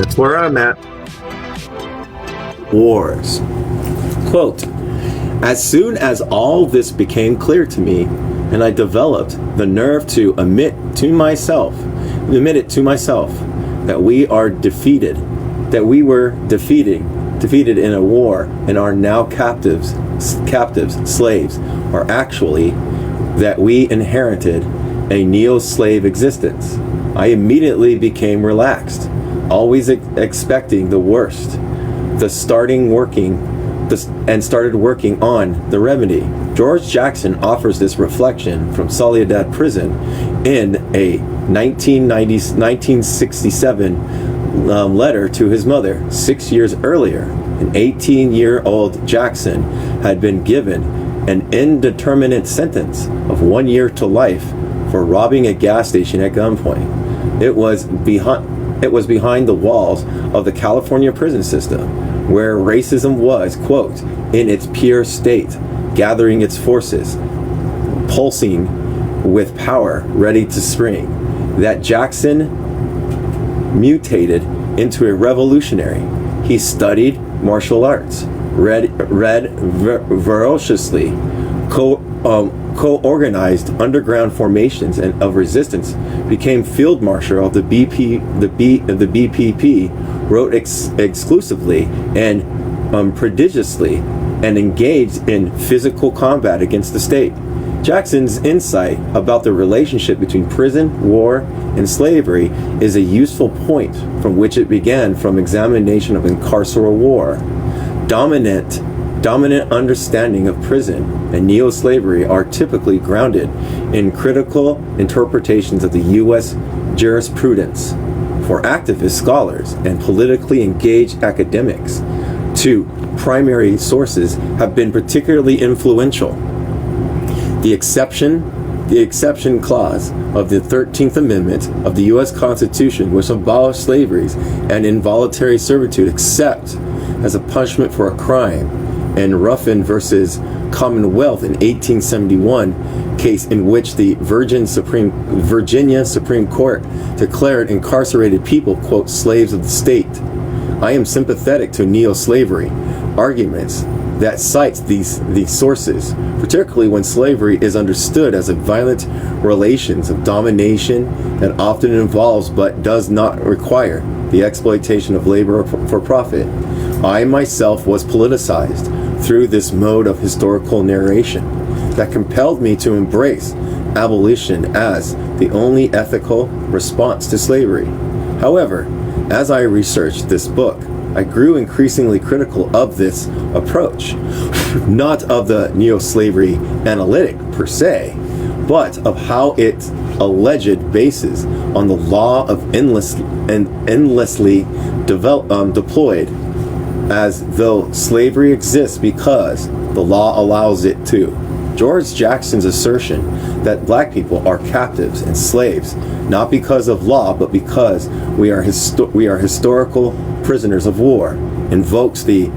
That's where I'm at. Wars. Quote, as soon as all this became clear to me, and I developed the nerve to admit it to myself, that we were defeated in a war, and are now captives, slaves, or actually that we inherited a neo-slave existence. I immediately became relaxed, always expecting the worst, started working on the remedy. George Jackson offers this reflection from Soledad Prison in a 1967 letter to his mother. 6 years earlier, an 18-year-old Jackson had been given an indeterminate sentence of 1 year to life for robbing a gas station at gunpoint. It was behind the walls of the California prison system, where racism was, quote, in its pure state, gathering its forces, pulsing with power, ready to spring, that Jackson mutated into a revolutionary. He studied martial arts, read ferociously, co-organized underground formations of resistance, became field marshal of the BPP, wrote exclusively and prodigiously, and engaged in physical combat against the state. Jackson's insight about the relationship between prison, war, and slavery is a useful point from which it began from examination of incarceral war. Dominant understanding of prison and neo-slavery are typically grounded in critical interpretations of the U.S. jurisprudence. For activist scholars and politically engaged academics, two primary sources have been particularly influential. The exception clause of the 13th Amendment of the U.S. Constitution, which abolished slavery and involuntary servitude except as a punishment for a crime, and Ruffin versus Commonwealth in 1871, case in which the Virginia Supreme Court declared incarcerated people, quote, slaves of the state. I am sympathetic to neo-slavery arguments that cites these sources, particularly when slavery is understood as a violent relations of domination that often involves but does not require the exploitation of labor for profit. I myself was politicized through this mode of historical narration that compelled me to embrace abolition as the only ethical response to slavery. However, as I researched this book, I grew increasingly critical of this approach, not of the neo-slavery analytic per se, but of how its alleged basis on the law of endlessly deployed, as though slavery exists because the law allows it to. George Jackson's assertion that black people are captives and slaves, not because of law, but because we are historical prisoners of war, invokes the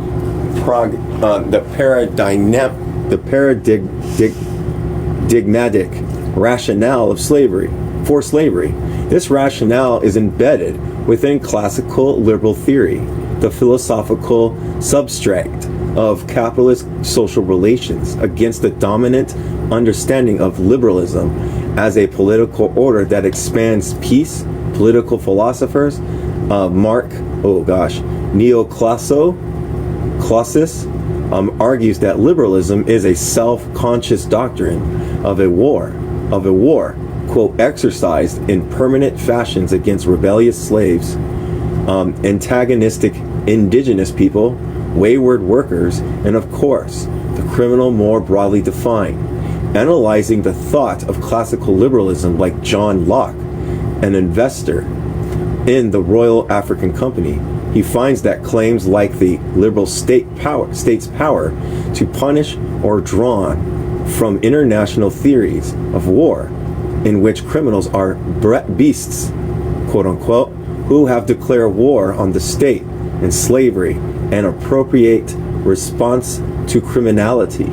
paradigmatic rationale of slavery. For slavery, this rationale is embedded within classical liberal theory, the philosophical substract of capitalist social relations, against the dominant understanding of liberalism as a political order that expands peace. Political philosophers, Neoclassis argues that liberalism is a self-conscious doctrine of a war, quote, exercised in permanent fashions against rebellious slaves, antagonistic indigenous people, wayward workers, and of course, the criminal more broadly defined. Analyzing the thought of classical liberalism like John Locke, an investor in the Royal African Company, he finds that claims like the liberal state's power to punish or drawn from international theories of war, in which criminals are beasts, quote unquote, who have declared war on the state and slavery, an appropriate response to criminality.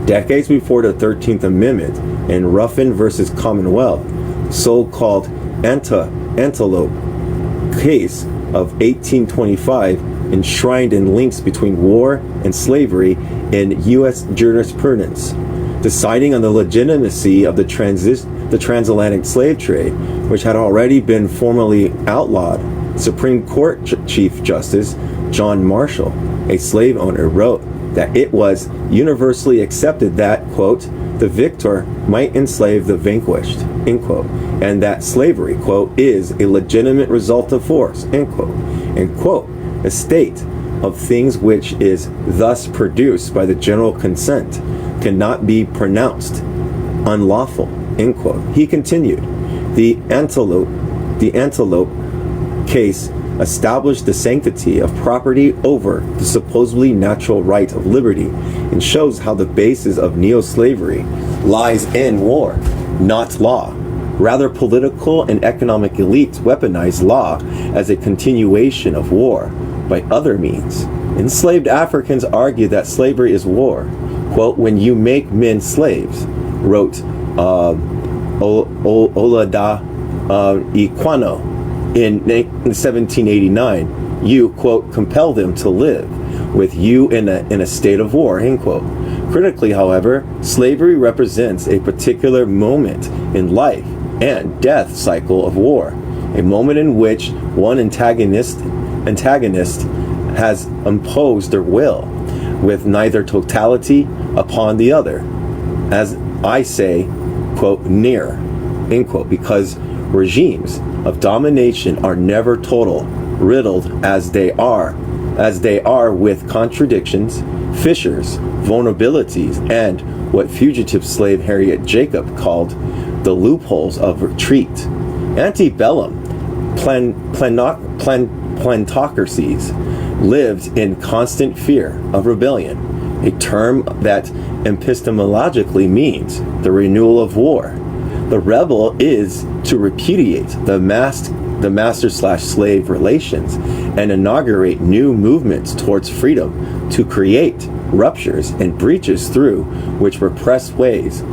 Decades before the 13th Amendment in Ruffin versus Commonwealth, so-called antelope case of 1825 enshrined in links between war and slavery in U.S. jurisprudence, deciding on the legitimacy of the transatlantic slave trade, which had already been formally outlawed. Supreme Court Chief Justice John Marshall, a slave owner, wrote that it was universally accepted that, quote, the victor might enslave the vanquished, end quote, and that slavery, quote, is a legitimate result of force, end quote, and, quote, a state of things which is thus produced by the general consent cannot be pronounced unlawful, end quote. He continued, the antelope case established the sanctity of property over the supposedly natural right of liberty and shows how the basis of neo-slavery lies in war, not law. Rather, political and economic elites weaponize law as a continuation of war by other means. Enslaved Africans argue that slavery is war. Quote, when you make men slaves, wrote Olada Iquano in 1789, you, quote, compel them to live with you in a state of war, end quote. Critically, however, slavery represents a particular moment in life and death cycle of war, a moment in which one antagonist has imposed their will with neither totality upon the other. As I say, quote, near, end quote, because regimes of domination are never total, riddled as they are with contradictions, fissures, vulnerabilities, and what fugitive slave Harriet Jacob called the loopholes of retreat. Antebellum plantocracies lived in constant fear of rebellion, a term that epistemologically means the renewal of war. The rebel is to repudiate the master/slave relations and inaugurate new movements towards freedom, to create ruptures and breaches through which repressed ways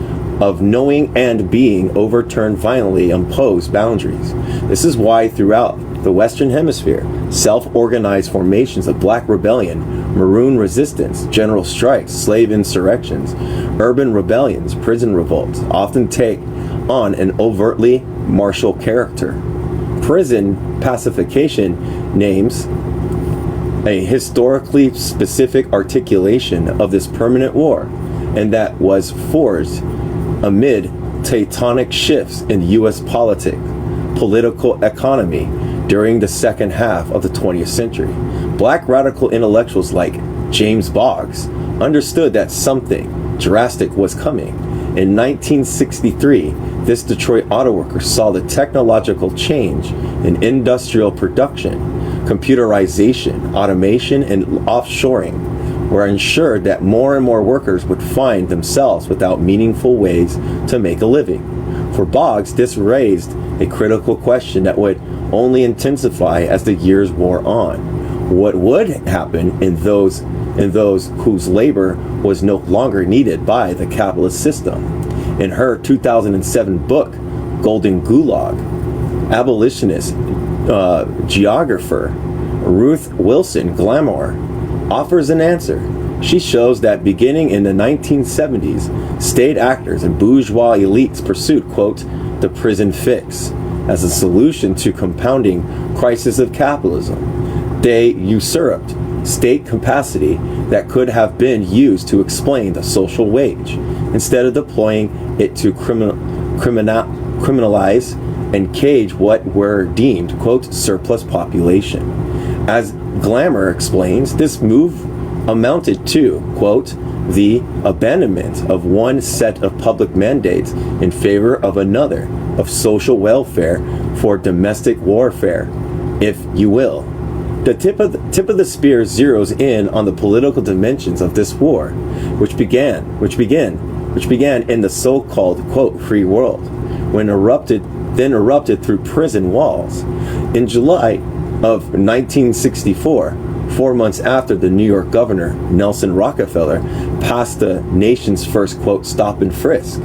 of knowing and being overturn violently imposed boundaries. This is why throughout the Western Hemisphere, self-organized formations of black rebellion, maroon resistance, general strikes, slave insurrections, urban rebellions, prison revolts often take on an overtly martial character. Prison pacification names a historically specific articulation of this permanent war, and that was forged amid tectonic shifts in U.S. political economy during the second half of the 20th century. Black radical intellectuals like James Boggs understood that something drastic was coming. In 1963, this Detroit auto worker saw the technological change in industrial production, computerization, automation, and offshoring were ensured that more and more workers would find themselves without meaningful ways to make a living. For Boggs, this raised a critical question that would only intensify as the years wore on. What would happen in those whose labor was no longer needed by the capitalist system? In her 2007 book, Golden Gulag, abolitionist geographer Ruth Wilson Gilmore offers an answer. She shows that beginning in the 1970s, state actors and bourgeois elites pursued, quote, the prison fix as a solution to compounding crisis of capitalism. They usurped state capacity that could have been used to explain the social wage, instead of deploying it to criminalize and cage what were deemed, quote, surplus population. As Gilmore explains, this move amounted to, quote, the abandonment of one set of public mandates in favor of another, of social welfare for domestic warfare, if you will. The tip of the spear zeroes in on the political dimensions of this war, which began in the so-called, quote, free world, then erupted through prison walls. In July of 1964, 4 months after the New York governor, Nelson Rockefeller, passed the nation's first, quote, stop and frisk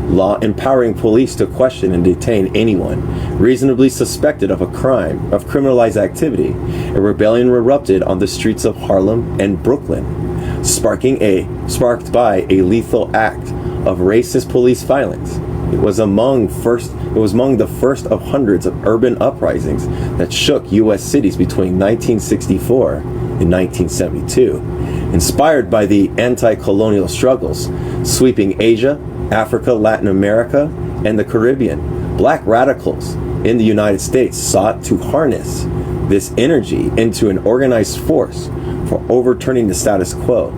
law empowering police to question and detain anyone reasonably suspected of a crime, of criminalized activity. A rebellion erupted on the streets of Harlem and Brooklyn, sparked by a lethal act of racist police violence. It was among the first of hundreds of urban uprisings that shook U.S. cities between 1964 and 1972, inspired by the anti-colonial struggles sweeping Asia, Africa, Latin America, and the Caribbean. Black radicals in the United States sought to harness this energy into an organized force for overturning the status quo.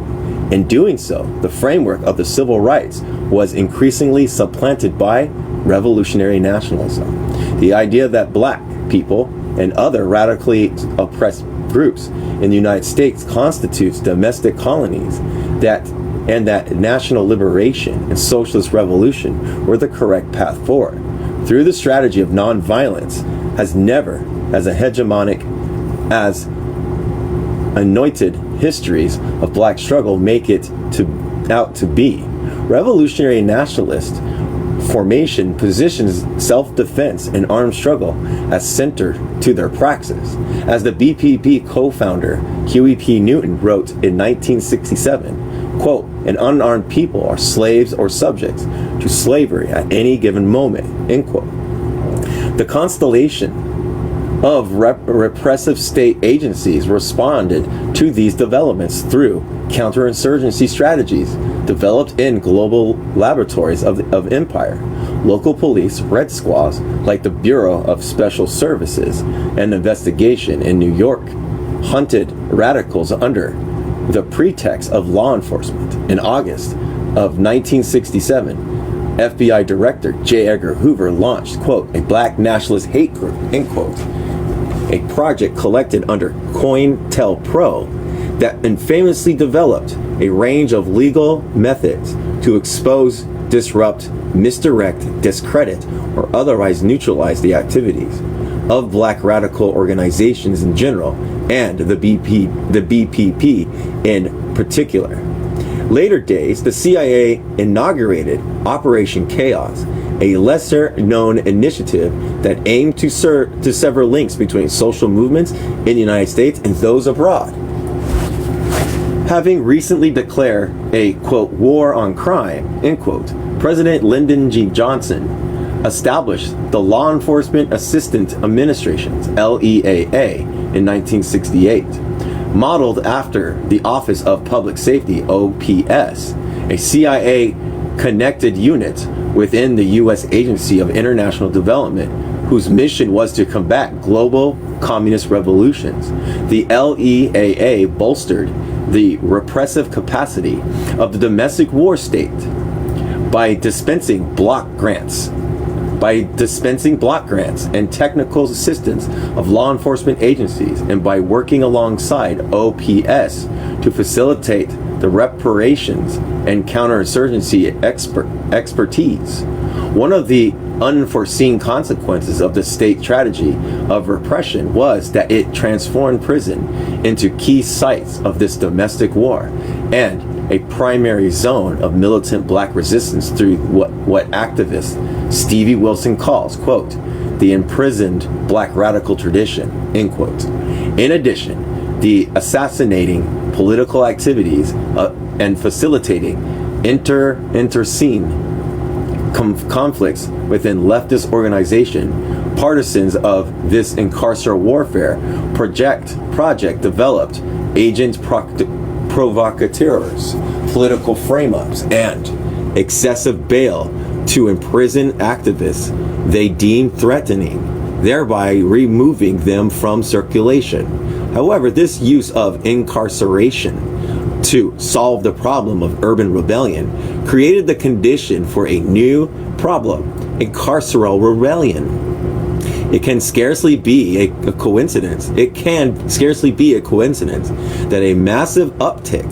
In doing so, the framework of the civil rights was increasingly supplanted by revolutionary nationalism. The idea that black people and other radically oppressed groups in the United States constitutes domestic colonies, and that national liberation and socialist revolution were the correct path forward. Through the strategy of nonviolence has never, as a hegemonic, as anointed histories of black struggle make it out to be. Revolutionary nationalist formation positions self-defense and armed struggle as center to their praxis. As the BPP co-founder Huey P. Newton wrote in 1967, quote, "An unarmed people are slaves or subjects to slavery at any given moment," end quote. The constellation of repressive state agencies responded to these developments through counterinsurgency strategies developed in global laboratories of empire. Local police, red squads like the Bureau of Special Services and Investigation in New York, hunted radicals under the pretext of law enforcement. In August of 1967, FBI Director J. Edgar Hoover launched, quote, "a black nationalist hate group," end quote, a project collected under COINTELPRO that infamously developed a range of legal methods to expose, disrupt, misdirect, discredit, or otherwise neutralize the activities of black radical organizations in general and the BPP in particular. Later days, the CIA inaugurated Operation Chaos, a lesser-known initiative that aimed to sever links between social movements in the United States and those abroad. Having recently declared a, quote, "war on crime," end quote, President Lyndon G. Johnson established the Law Enforcement Assistance Administration's LEAA in 1968. Modeled after the Office of Public Safety, OPS, a CIA-connected unit within the U.S. Agency of International Development, whose mission was to combat global communist revolutions. The LEAA bolstered the repressive capacity of the domestic war state by dispensing block grants and technical assistance of law enforcement agencies, and by working alongside OPS to facilitate the reparations and counterinsurgency expertise. One of the unforeseen consequences of the state strategy of repression was that it transformed prison into key sites of this domestic war and a primary zone of militant black resistance through what activist Stevie Wilson calls, quote, "the imprisoned black radical tradition," end quote. In addition, the assassinating political activities and facilitating interscene conflicts within leftist organization, partisans of this incarceral warfare project developed agents provocateurs, political frame-ups, and excessive bail to imprison activists they deemed threatening, thereby removing them from circulation. However, this use of incarceration to solve the problem of urban rebellion created the condition for a new problem, incarceral rebellion. It can scarcely be a coincidence that a massive uptick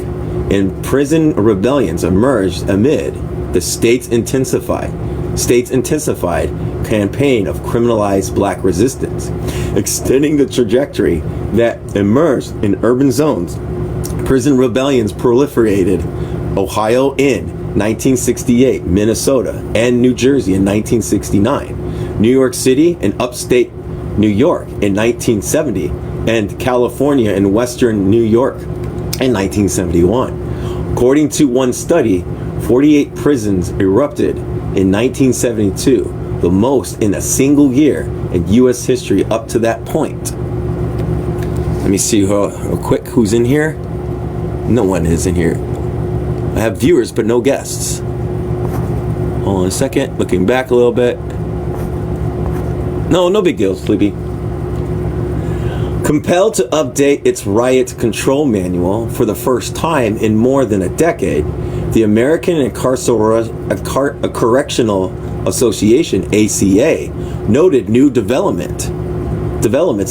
in prison rebellions emerged amid the state's intensified campaign of criminalized black resistance, extending the trajectory that emerged in urban zones. Prison rebellions proliferated Ohio in 1968, Minnesota, and New Jersey in 1969, New York City and upstate New York in 1970, and California and western New York in 1971. According to one study, 48 prisons erupted in 1972, the most in a single year in U.S. history up to that point. Let me see real quick who's in here. No one is in here. I have viewers, but no guests. Hold on a second. Looking back a little bit. No big deal, Sleepy. Compelled to update its riot control manual for the first time in more than a decade, the American Correctional Association, ACA, noted new developments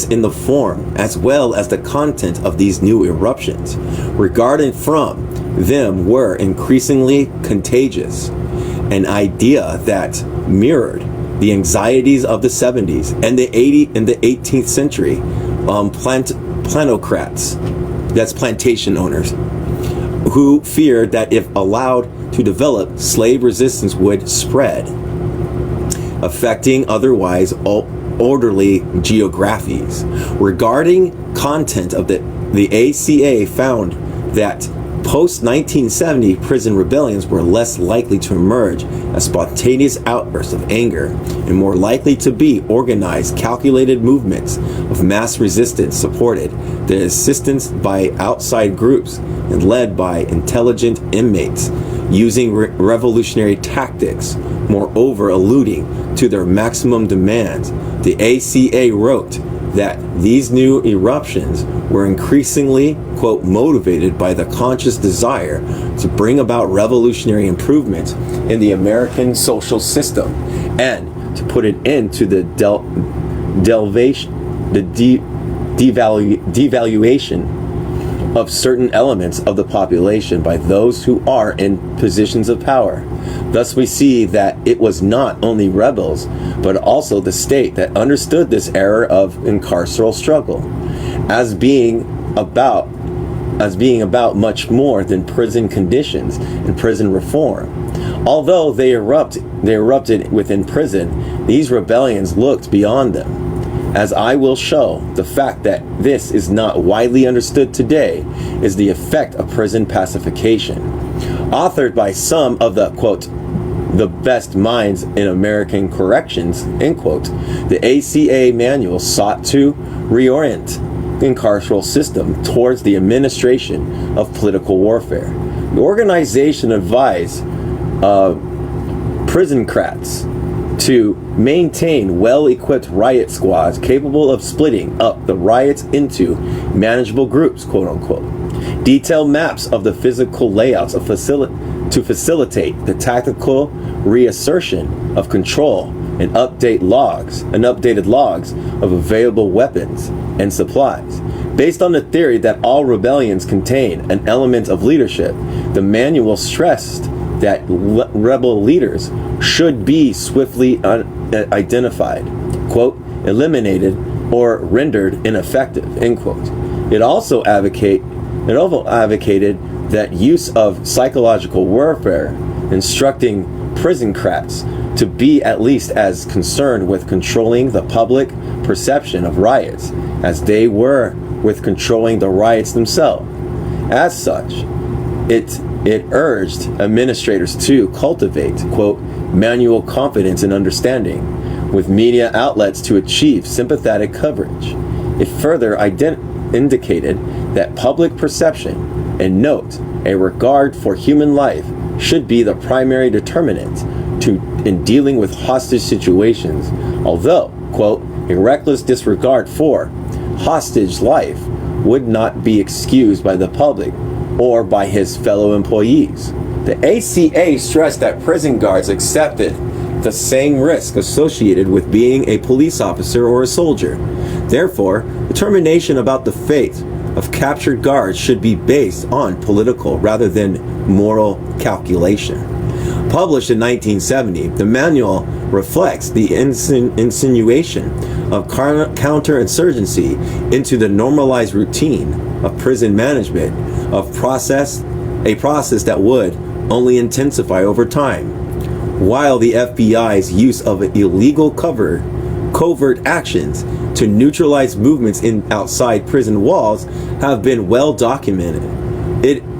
in the form as well as the content of these new eruptions, regarding from them were increasingly contagious, an idea that mirrored the anxieties of the 70s and the 18th century plantocrats, that's plantation owners, who feared that if allowed to develop, slave resistance would spread, affecting otherwise orderly geographies. Regarding content of the ACA found that post-1970 prison rebellions were less likely to emerge as spontaneous outbursts of anger and more likely to be organized, calculated movements of mass resistance supported the assistance by outside groups and led by intelligent inmates using revolutionary tactics, moreover alluding to their maximum demands. The ACA wrote that these new eruptions were increasingly, quote, motivated by the conscious desire to bring about revolutionary improvements in the American social system and to put it into the devaluation of certain elements of the population by those who are in positions of power. Thus we see that it was not only rebels, but also the state that understood this era of carceral struggle as being about much more than prison conditions and prison reform. Although they erupted within prison, these rebellions looked beyond them. As I will show, the fact that this is not widely understood today is the effect of prison pacification. Authored by some of the, quote, the best minds in American corrections, end quote, the ACA manual sought to reorient the carceral system towards the administration of political warfare. The organization advised prisoncrats to maintain well-equipped riot squads capable of splitting up the riots into manageable groups, quote-unquote. Detailed maps of the physical layouts to facilitate the tactical reassertion of control and updated logs of available weapons and supplies. Based on the theory that all rebellions contain an element of leadership, the manual stressed that rebel leaders should be swiftly identified, quote, eliminated or rendered ineffective, end quote. It also advocated that use of psychological warfare, instructing prisoncrats to be at least as concerned with controlling the public perception of riots as they were with controlling the riots themselves. As such, it urged administrators to cultivate, quote, manual confidence and understanding with media outlets to achieve sympathetic coverage. It further indicated that public perception and note a regard for human life should be the primary determinant in dealing with hostage situations, although, quote, a reckless disregard for hostage life would not be excused by the public or by his fellow employees. The ACA stressed that prison guards accepted the same risk associated with being a police officer or a soldier. Therefore, determination about the fate of captured guards should be based on political rather than moral calculation. Published in 1970, the manual reflects the insinuation of counterinsurgency into the normalized routine of prison management, a process that would only intensify over time, while the FBI's use of illegal covert actions to neutralize movements outside prison walls have been well documented.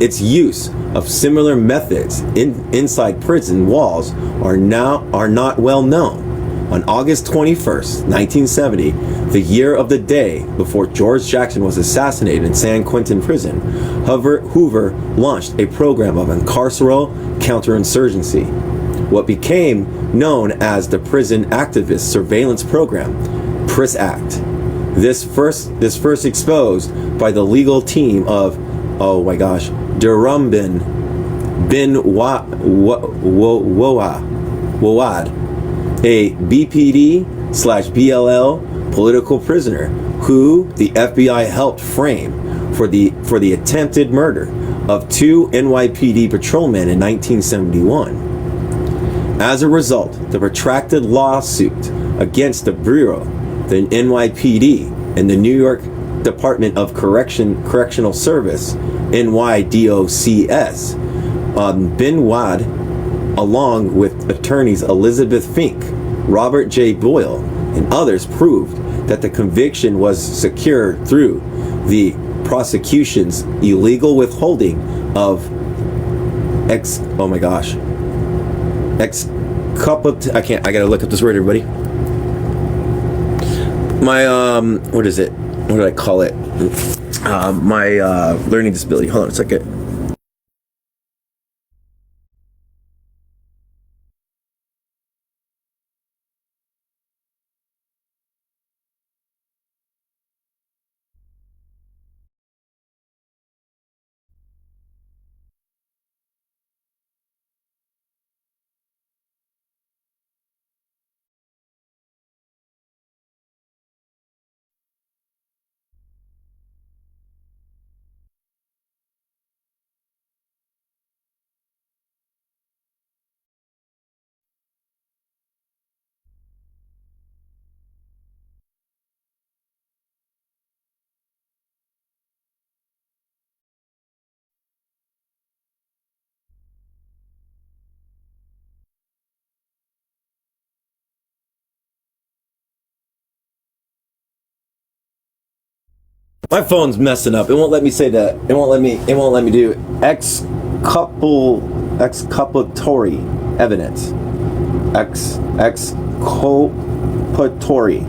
Its use of similar methods inside prison walls are not well known. On August 21st, 1970, the year of the day before George Jackson was assassinated in San Quentin prison, Hoover launched a program of carceral counterinsurgency, what became known as the Prison Activist Surveillance Program, PRISACT. This first exposed by the legal team of, oh my gosh, Durham bin Wawad, a BPD/BLL political prisoner who the FBI helped frame for the attempted murder of 2 NYPD patrolmen in 1971. As a result, the protracted lawsuit against the Bureau, the NYPD, and the New York Department of Correctional Service, NYDOCS, bin Wad, along with attorneys Elizabeth Fink, Robert J. Boyle, and others, proved that the conviction was secured through the prosecution's illegal withholding of I gotta look up this word, everybody. My what is it? What did I call it? My learning disability. Hold on a second. My phone's messing up. It won't let me say that. It won't let me do exculpatory evidence. Exculpatory.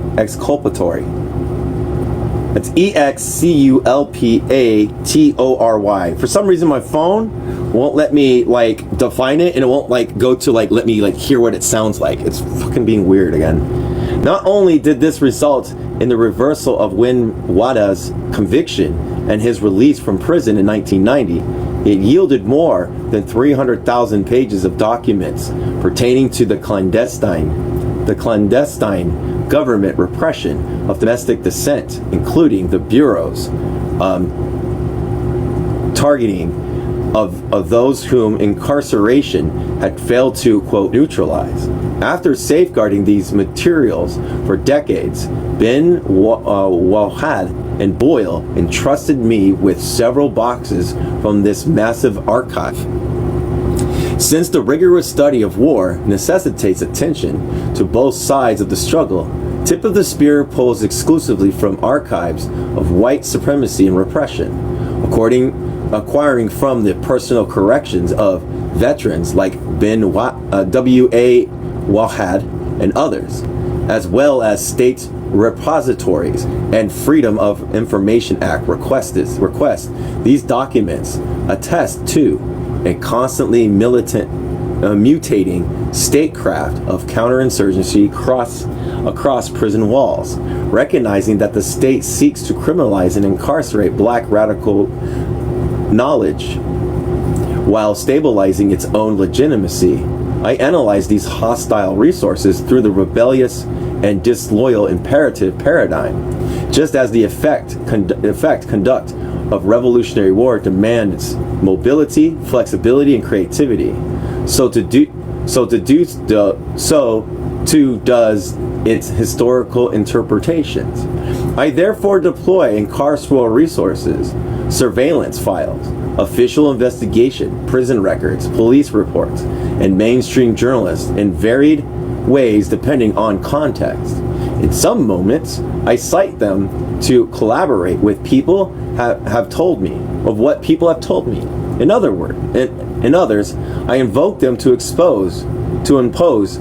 It's EXCULPATORY. For some reason my phone won't let me like define it, and it won't like go to like let me like hear what it sounds like. It's fucking being weird again. Not only did this result in the reversal of Win Wada's conviction and his release from prison in 1990, it yielded more than 300,000 pages of documents pertaining to the clandestine government repression of domestic dissent, including the Bureau's targeting of those whom incarceration had failed to, quote, neutralize. After safeguarding these materials for decades, bin Wahad and Boyle entrusted me with several boxes from this massive archive. Since the rigorous study of war necessitates attention to both sides of the struggle, Tip of the Spear pulls exclusively from archives of white supremacy and repression, acquiring from the personal corrections of veterans like bin W.A. Wahad and others, as well as state repositories and Freedom of Information Act requests. These documents attest to a constantly mutating statecraft of counterinsurgency across prison walls, recognizing that the state seeks to criminalize and incarcerate black radical knowledge while stabilizing its own legitimacy. I analyze these hostile resources through the rebellious and disloyal imperative paradigm, just as the conduct of Revolutionary War demands mobility, flexibility, and creativity. So too does its historical interpretations. I therefore deploy carceral resources, surveillance files, official investigation, prison records, police reports, and mainstream journalists in varied ways depending on context. In some moments, I cite them to collaborate with people have told me of what people have told me. In others, I invoke them to impose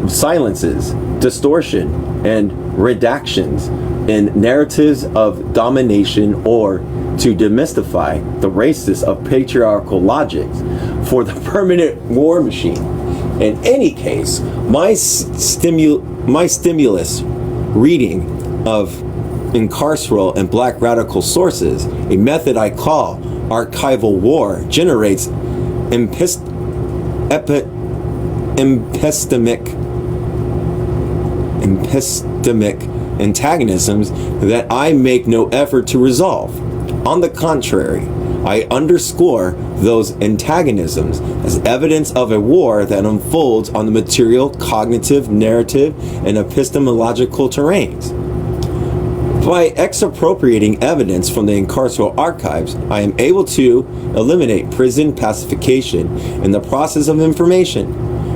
silences, distortion, and redactions in narratives of domination, or to demystify the races of patriarchal logics for the permanent war machine. In any case, my stimulus reading of incarceral and black radical sources, a method I call archival war, generates epistemic antagonisms that I make no effort to resolve. On the contrary, I underscore those antagonisms as evidence of a war that unfolds on the material, cognitive, narrative, and epistemological terrains. By expropriating evidence from the incarceral archives, I am able to eliminate prison pacification in the process of information,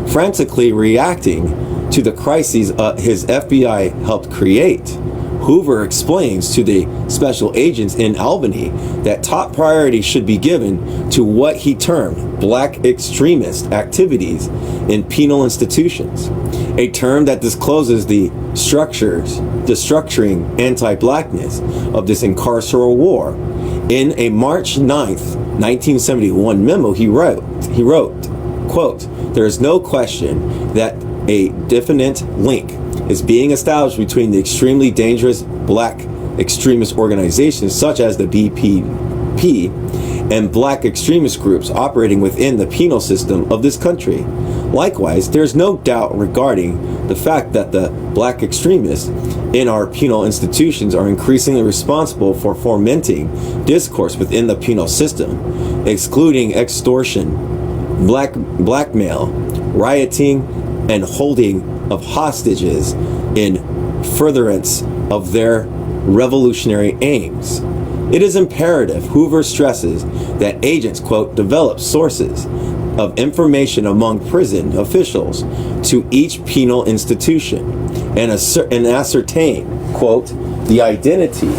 frantically reacting to the crises his FBI helped create. Hoover explains to the special agents in Albany that top priority should be given to what he termed black extremist activities in penal institutions, a term that discloses the structuring anti-blackness of this incarceral war. In a March 9th, 1971 memo, he wrote, quote, "There is no question that a definite link is being established between the extremely dangerous black extremist organizations such as the BPP and black extremist groups operating within the penal system of this country. Likewise, there is no doubt regarding the fact that the black extremists in our penal institutions are increasingly responsible for fomenting discourse within the penal system, excluding extortion, blackmail, rioting, and holding of hostages in furtherance of their revolutionary aims. It is imperative," Hoover stresses, "that agents, quote, develop sources of information among prison officials to each penal institution and ascertain, quote, the identity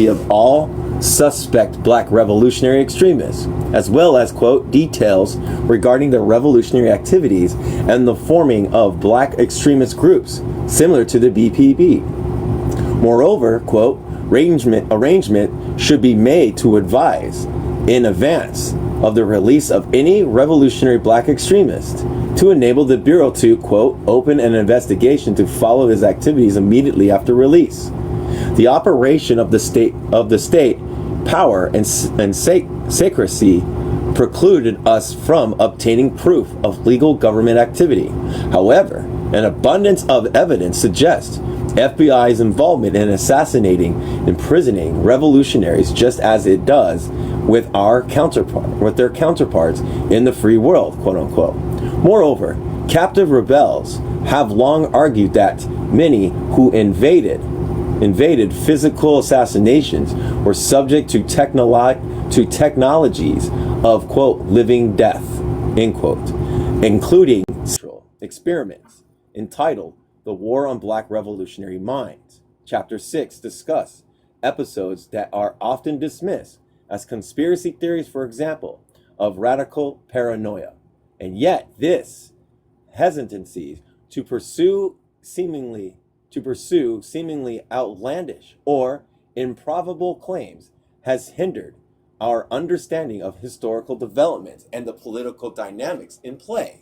of all suspect black revolutionary extremists, as well as, quote, details regarding the revolutionary activities and the forming of black extremist groups similar to the BPP. Moreover, quote, arrangement should be made to advise in advance of the release of any revolutionary black extremist to enable the Bureau to, quote, open an investigation to follow his activities immediately after release. The operation of the state power and secrecy precluded us from obtaining proof of legal government activity. However, an abundance of evidence suggests FBI's involvement in assassinating, imprisoning revolutionaries, just as it does with their counterparts in the free world, quote unquote. Moreover, captive rebels have long argued that many who invaded physical assassinations were subject to technologies of, quote, living death, end quote, including experiments entitled The War on Black Revolutionary Minds. Chapter 6 discuss episodes that are often dismissed as conspiracy theories, for example, of radical paranoia. And yet this hesitancy to pursue seemingly outlandish or improbable claims has hindered our understanding of historical developments and the political dynamics in play.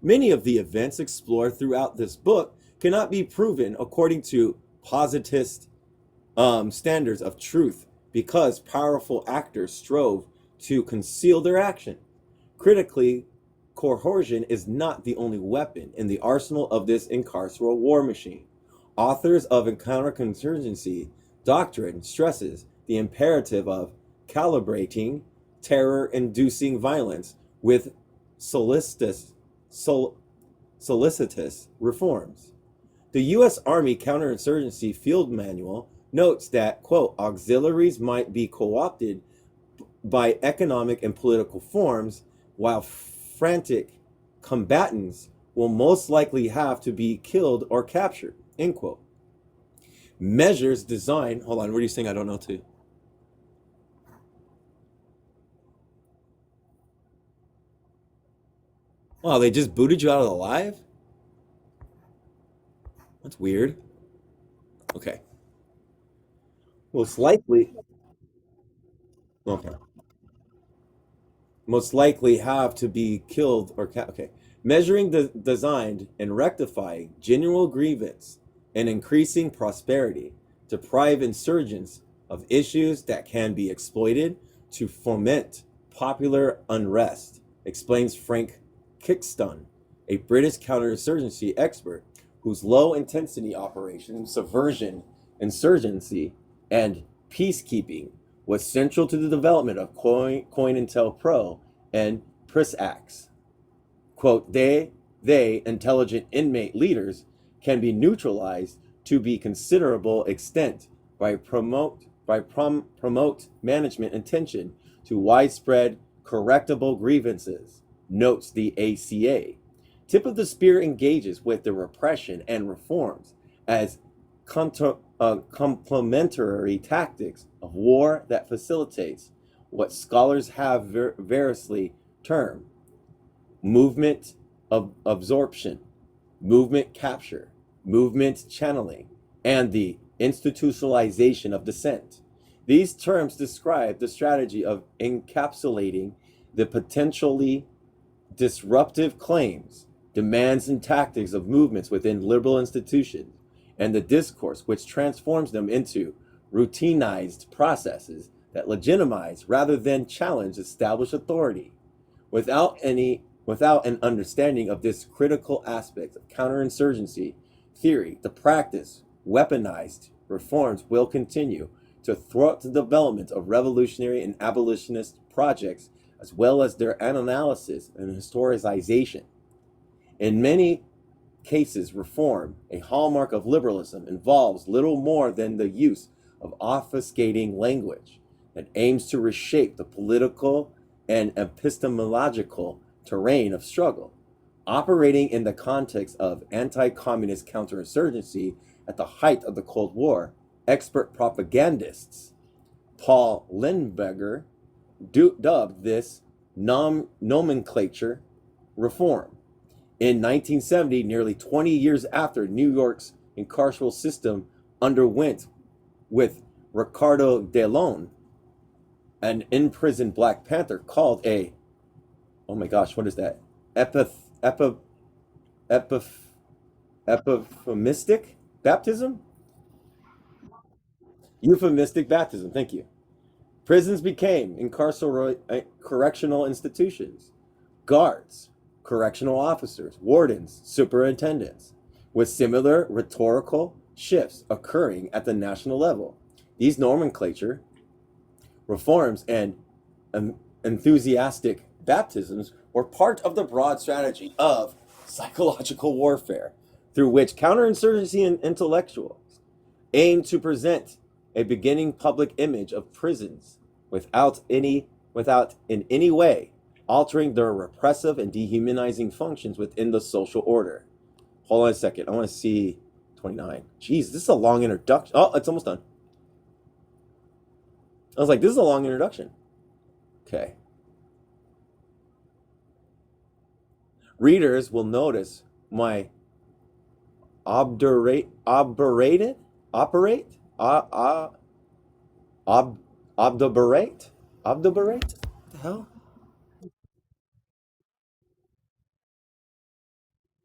Many of the events explored throughout this book cannot be proven according to positivist standards of truth because powerful actors strove to conceal their action. Critically, coercion is not the only weapon in the arsenal of this incarceral war machine. Authors of counterinsurgency doctrine stresses the imperative of calibrating terror-inducing violence with solicitous reforms. The U.S. Army Counterinsurgency Field Manual notes that, quote, auxiliaries might be co-opted by economic and political forms, while frantic combatants will most likely have to be killed or captured. End quote. Measures designed. Hold on, what are you saying? I don't know too. Wow, they just booted you out of the live? That's weird. Okay. Most likely. Okay. Most likely have to be killed or okay. Measuring the designed and rectifying general grievance and increasing prosperity, deprive insurgents of issues that can be exploited to foment popular unrest, explains Frank Kingston, a British counterinsurgency expert whose low intensity operation, subversion, insurgency, and peacekeeping was central to the development of COINTELPRO and PRISAX. Quote, they, intelligent inmate leaders, can be neutralized to be considerable extent by promote management attention to widespread correctable grievances, notes the ACA. Tip of the spear engages with the repression and reforms as complementary tactics of war that facilitates what scholars have variously termed movement of absorption, movement capture, movement channeling, and the institutionalization of dissent. These terms describe the strategy of encapsulating the potentially disruptive claims, demands, and tactics of movements within liberal institutions, and the discourse which transforms them into routinized processes that legitimize rather than challenge established authority. Without an understanding of this critical aspect of counterinsurgency theory, the practice weaponized reforms will continue to thwart the development of revolutionary and abolitionist projects, as well as their analysis and historicization. In many cases, reform, a hallmark of liberalism, involves little more than the use of obfuscating language that aims to reshape the political and epistemological terrain of struggle. Operating in the context of anti-communist counterinsurgency at the height of the Cold War, expert propagandists Paul Lindbergh dubbed this nomenclature reform. In 1970, nearly 20 years after New York's incarceral system underwent with Ricardo De Leon, an imprisoned Black Panther, called a, oh my gosh, what is that? Euphemistic baptism? Euphemistic baptism, thank you. Prisons became correctional institutions, guards, correctional officers, wardens, superintendents, with similar rhetorical shifts occurring at the national level. These nomenclature reforms and enthusiastic baptisms were part of the broad strategy of psychological warfare, through which counterinsurgency and intellectuals aim to present a beginning public image of prisons without in any way altering their repressive and dehumanizing functions within the social order. Hold on a second. I want to see 29. Jeez, this is a long introduction. Oh, it's almost done. I was like, this is a long introduction. Okay. Readers will notice my obdurate, obdurate, what the hell?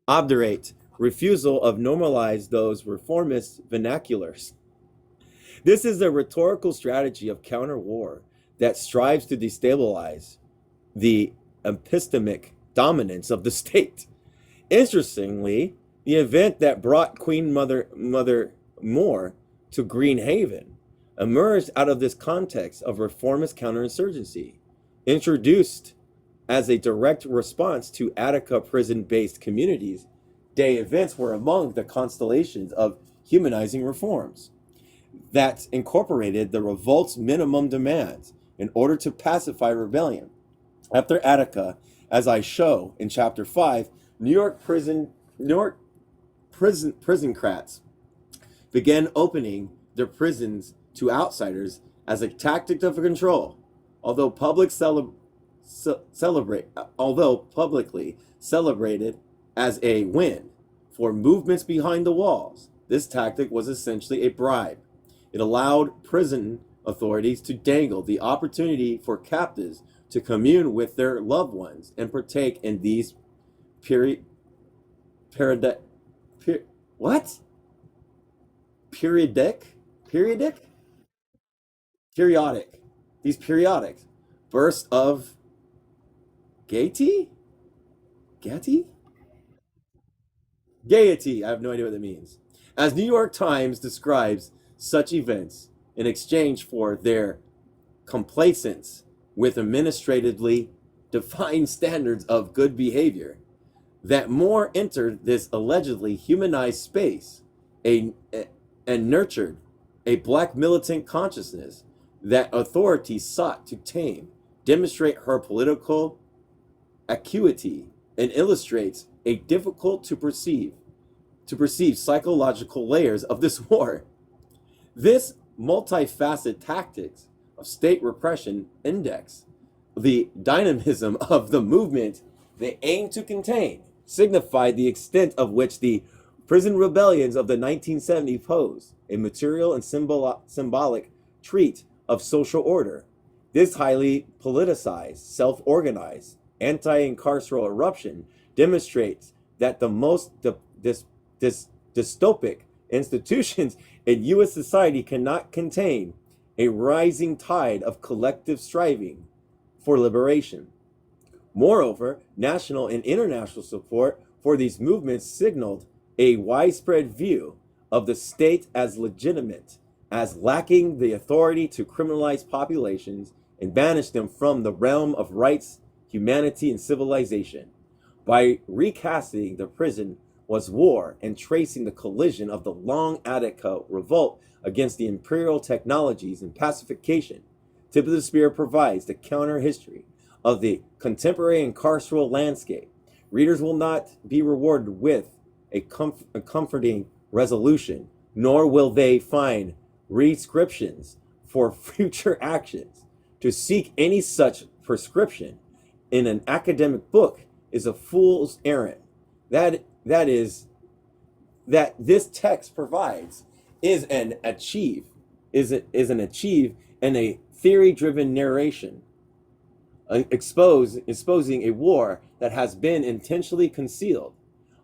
Obdurate, refusal of normalize those reformist vernaculars. This is a rhetorical strategy of counter war that strives to destabilize the epistemic dominance of the state. Interestingly, the event that brought Queen Mother Moore to Green Haven emerged out of this context of reformist counterinsurgency, introduced as a direct response to Attica prison-based communities. Day events were among the constellations of humanizing reforms that incorporated the revolt's minimum demands in order to pacify rebellion. After Attica, as I show in chapter 5, New York prisoncrats began opening their prisons to outsiders as a tactic of control. Although although publicly celebrated as a win for movements behind the walls, this tactic was essentially a bribe. It allowed prison authorities to dangle the opportunity for captives to commune with their loved ones and partake in these period periodic per, what periodic periodic these periodic bursts of gaiety gaiety gaiety. I have no idea what that means. As New York Times describes such events in exchange for their complacence with administratively defined standards of good behavior, that Moore entered this allegedly humanized space a, and nurtured a black militant consciousness that authorities sought to tame, demonstrate her political acuity, and illustrates a difficult to perceive psychological layers of this war. This multifaceted tactics of state repression index the dynamism of the movement they aim to contain, signified the extent of which the prison rebellions of the 1970s pose a material and symbolic treat of social order. This highly politicized, self-organized, anti-incarceral eruption demonstrates that the most dystopic institutions in U.S. society cannot contain a rising tide of collective striving for liberation. Moreover, national and international support for these movements signaled a widespread view of the state as legitimate, as lacking the authority to criminalize populations and banish them from the realm of rights, humanity, and civilization. By recasting the prison was war and tracing the collision of the long Attica revolt against the imperial technologies and pacification, Tip of the Spear provides the counter history of the contemporary carceral landscape. Readers will not be rewarded with a comforting resolution, nor will they find prescriptions for future actions. To seek any such prescription in an academic book is a fool's errand. That this text provides is an achieve and a theory-driven narration exposing a war that has been intentionally concealed.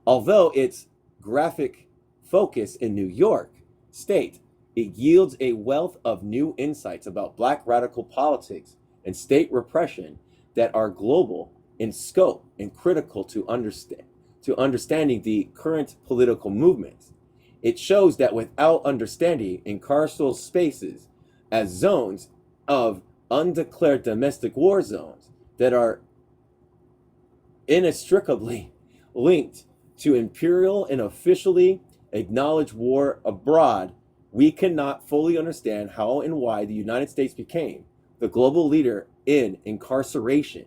Although its graphic focus in New York State, it yields a wealth of new insights about Black radical politics and state repression that are global in scope and critical to understanding the current political movements. It shows that without understanding carceral spaces as zones of undeclared domestic war zones that are inextricably linked to imperial and officially acknowledged war abroad, we cannot fully understand how and why the United States became the global leader in incarceration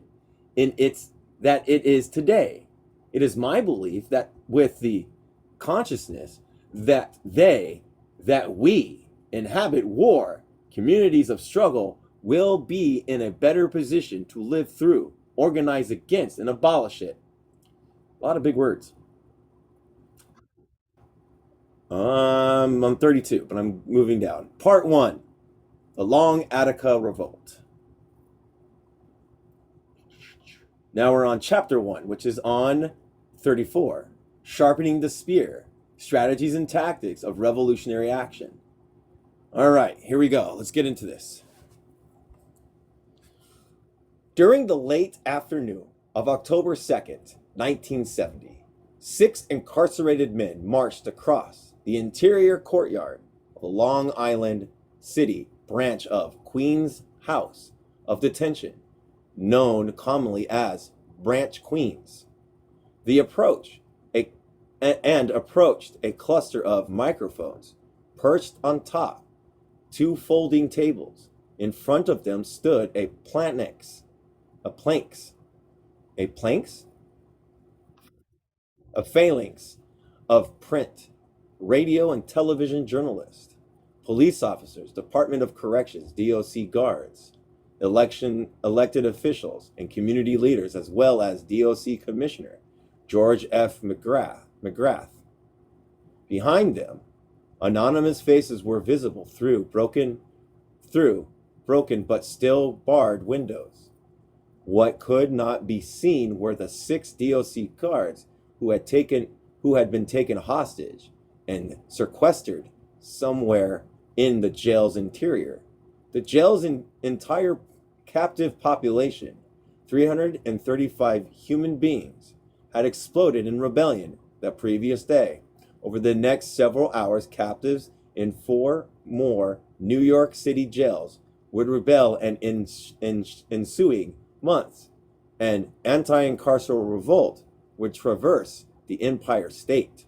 that it is today. It is my belief that with the consciousness that we inhabit war, communities of struggle will be in a better position to live through, organize against, and abolish it. A lot of big words. I'm 32, but I'm moving down. Part 1, the Long Attica Revolt. Now we're on chapter 1, which is on 34, Sharpening the Spear, Strategies and Tactics of Revolutionary Action. All right, here we go. Let's get into this. During the late afternoon of October 2nd, 1970, 6 incarcerated men marched across the interior courtyard of the Long Island City branch of Queens House of Detention, known commonly as Branch Queens. They approached a cluster of microphones perched on top, 2 folding tables, In front of them stood a planks, a planks, a planks, a phalanx of print, radio, and television journalists, police officers, Department of Corrections, DOC guards, elected officials, and community leaders, as well as DOC Commissioner George F. McGrath. Behind them, anonymous faces were visible through broken but still barred windows. What could not be seen were the 6 DOC guards who had been taken hostage and sequestered somewhere in the jail's interior. The jail's entire captive population, 335 human beings, had exploded in rebellion the previous day. Over the next several hours, captives in 4 more New York City jails would rebel, and in ensuing months, an anti-incarceral revolt would traverse the Empire State.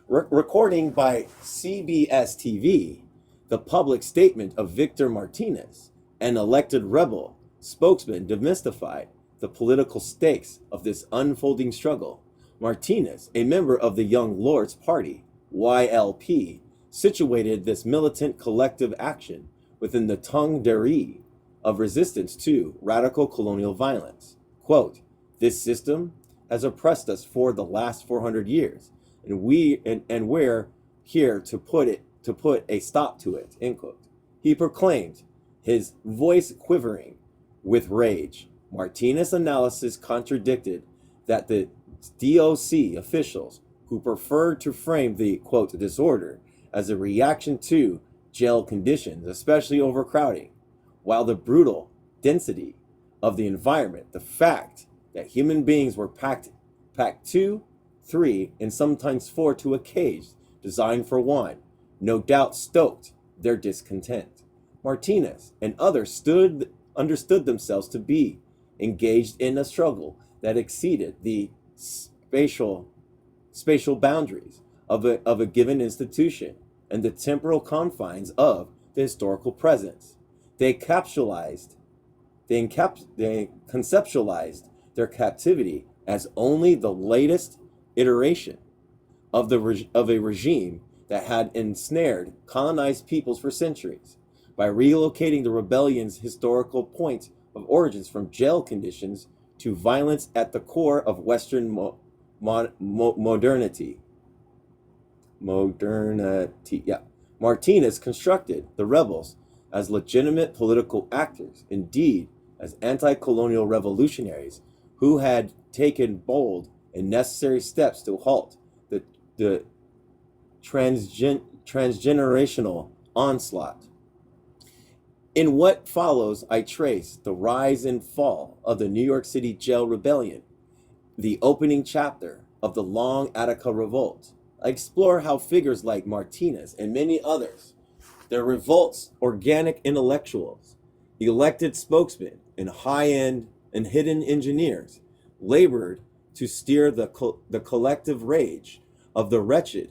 Recording by CBS TV, the public statement of Victor Martinez, an elected rebel spokesman, demystified the political stakes of this unfolding struggle. Martinez, a member of the Young Lords Party, YLP, situated this militant collective action within the tongue d'oeil of resistance to radical colonial violence. Quote, "This system has oppressed us for the last 400 years, and we're here to put a stop to it," end quote. He proclaimed, his voice quivering with rage. Martinez's analysis contradicted that the DOC officials, who preferred to frame the, quote, disorder as a reaction to jail conditions, especially overcrowding, while the brutal density of the environment, the fact that human beings were packed 2, 3, and sometimes 4 to a cage designed for one, no doubt stoked their discontent. Martinez and others understood themselves to be engaged in a struggle that exceeded the spatial boundaries of a given institution and the temporal confines of the historical presence. They conceptualized their captivity as only the latest iteration of a regime that had ensnared colonized peoples for centuries. By relocating the rebellion's historical point of origins from jail conditions to violence at the core of Western modernity. Martinez constructed the rebels as legitimate political actors, indeed as anti-colonial revolutionaries who had taken bold and necessary steps to halt the transgenerational onslaught. In what follows, I trace the rise and fall of the New York City jail rebellion, the opening chapter of the long Attica revolt. I explore how figures like Martinez and many others, their revolt's organic intellectuals, elected spokesmen, and high-end and hidden engineers, labored to steer the collective rage of the wretched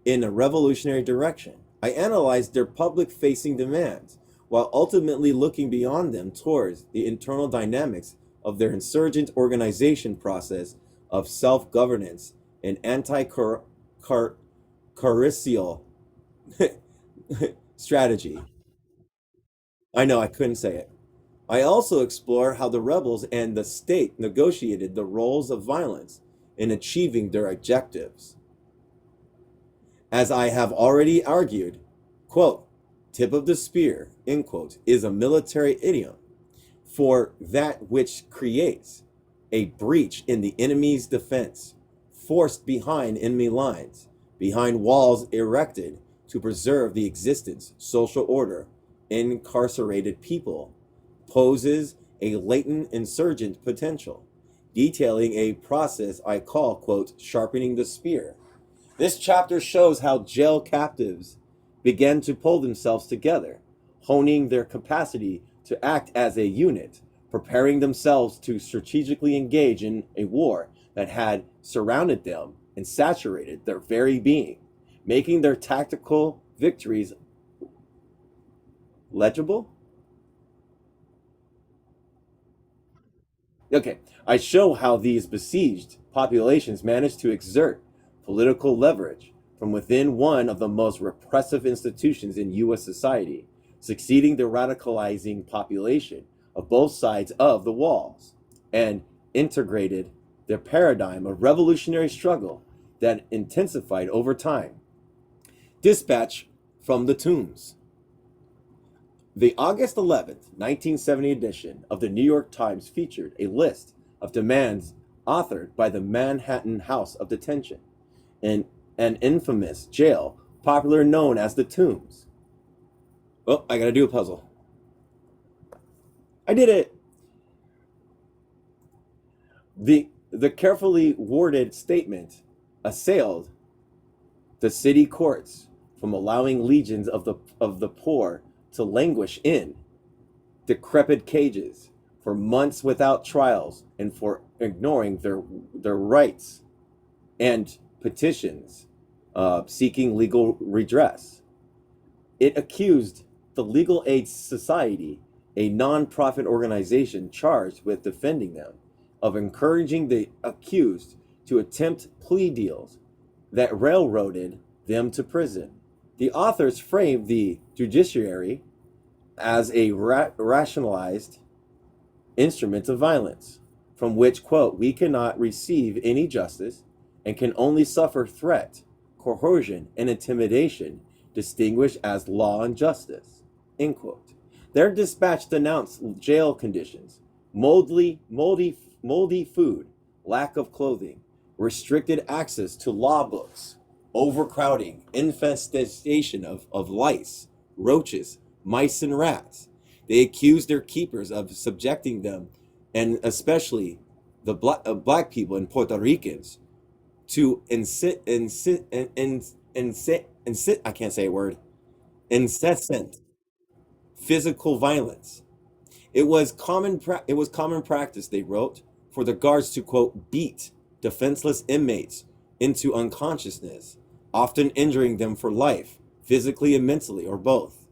in a revolutionary direction. I analyzed their public-facing demands, while ultimately looking beyond them towards the internal dynamics of their insurgent organization process of self-governance and anti-carceral strategy. I know, I couldn't say it. I also explore how the rebels and the state negotiated the roles of violence in achieving their objectives. As I have already argued, quote, "tip of the spear," end quote, is a military idiom for that which creates a breach in the enemy's defense, forced behind enemy lines, behind walls erected to preserve the existence, social order, incarcerated people, poses a latent insurgent potential, detailing a process I call, quote, "sharpening the spear." This chapter shows how jail captives began to pull themselves together, honing their capacity to act as a unit, preparing themselves to strategically engage in a war that had surrounded them and saturated their very being, making their tactical victories legible. Okay, I show how these besieged populations managed to exert political leverage from within one of the most repressive institutions in U.S. society, succeeding the radicalizing population of both sides of the walls, and integrated their paradigm of revolutionary struggle that intensified over time. Dispatch from the Tombs. The August 11th, 1970 edition of the New York Times featured a list of demands authored by the Manhattan House of Detention, an infamous jail popularly known as the Tombs. Oh, I gotta do a puzzle. I did it! The carefully worded statement assailed the city courts from allowing legions of the poor to languish in decrepit cages for months without trials and for ignoring their rights and petitions seeking legal redress. It accused the Legal Aid Society, a non-profit organization charged with defending them, of encouraging the accused to attempt plea deals that railroaded them to prison. The authors framed the judiciary as a rationalized instrument of violence, from which, quote, we cannot receive any justice and can only suffer threat, coercion, and intimidation distinguished as law and justice, end quote. Their dispatch denounced jail conditions, moldy food, lack of clothing, restricted access to law books, overcrowding, infestation of lice, roaches, mice, and rats. They accused their keepers of subjecting them, and especially the black people and Puerto Ricans, to I can't say a word, incessant physical violence. It was common practice, they wrote, for the guards to, quote, beat defenseless inmates into unconsciousness, often injuring them for life, physically and mentally, or both,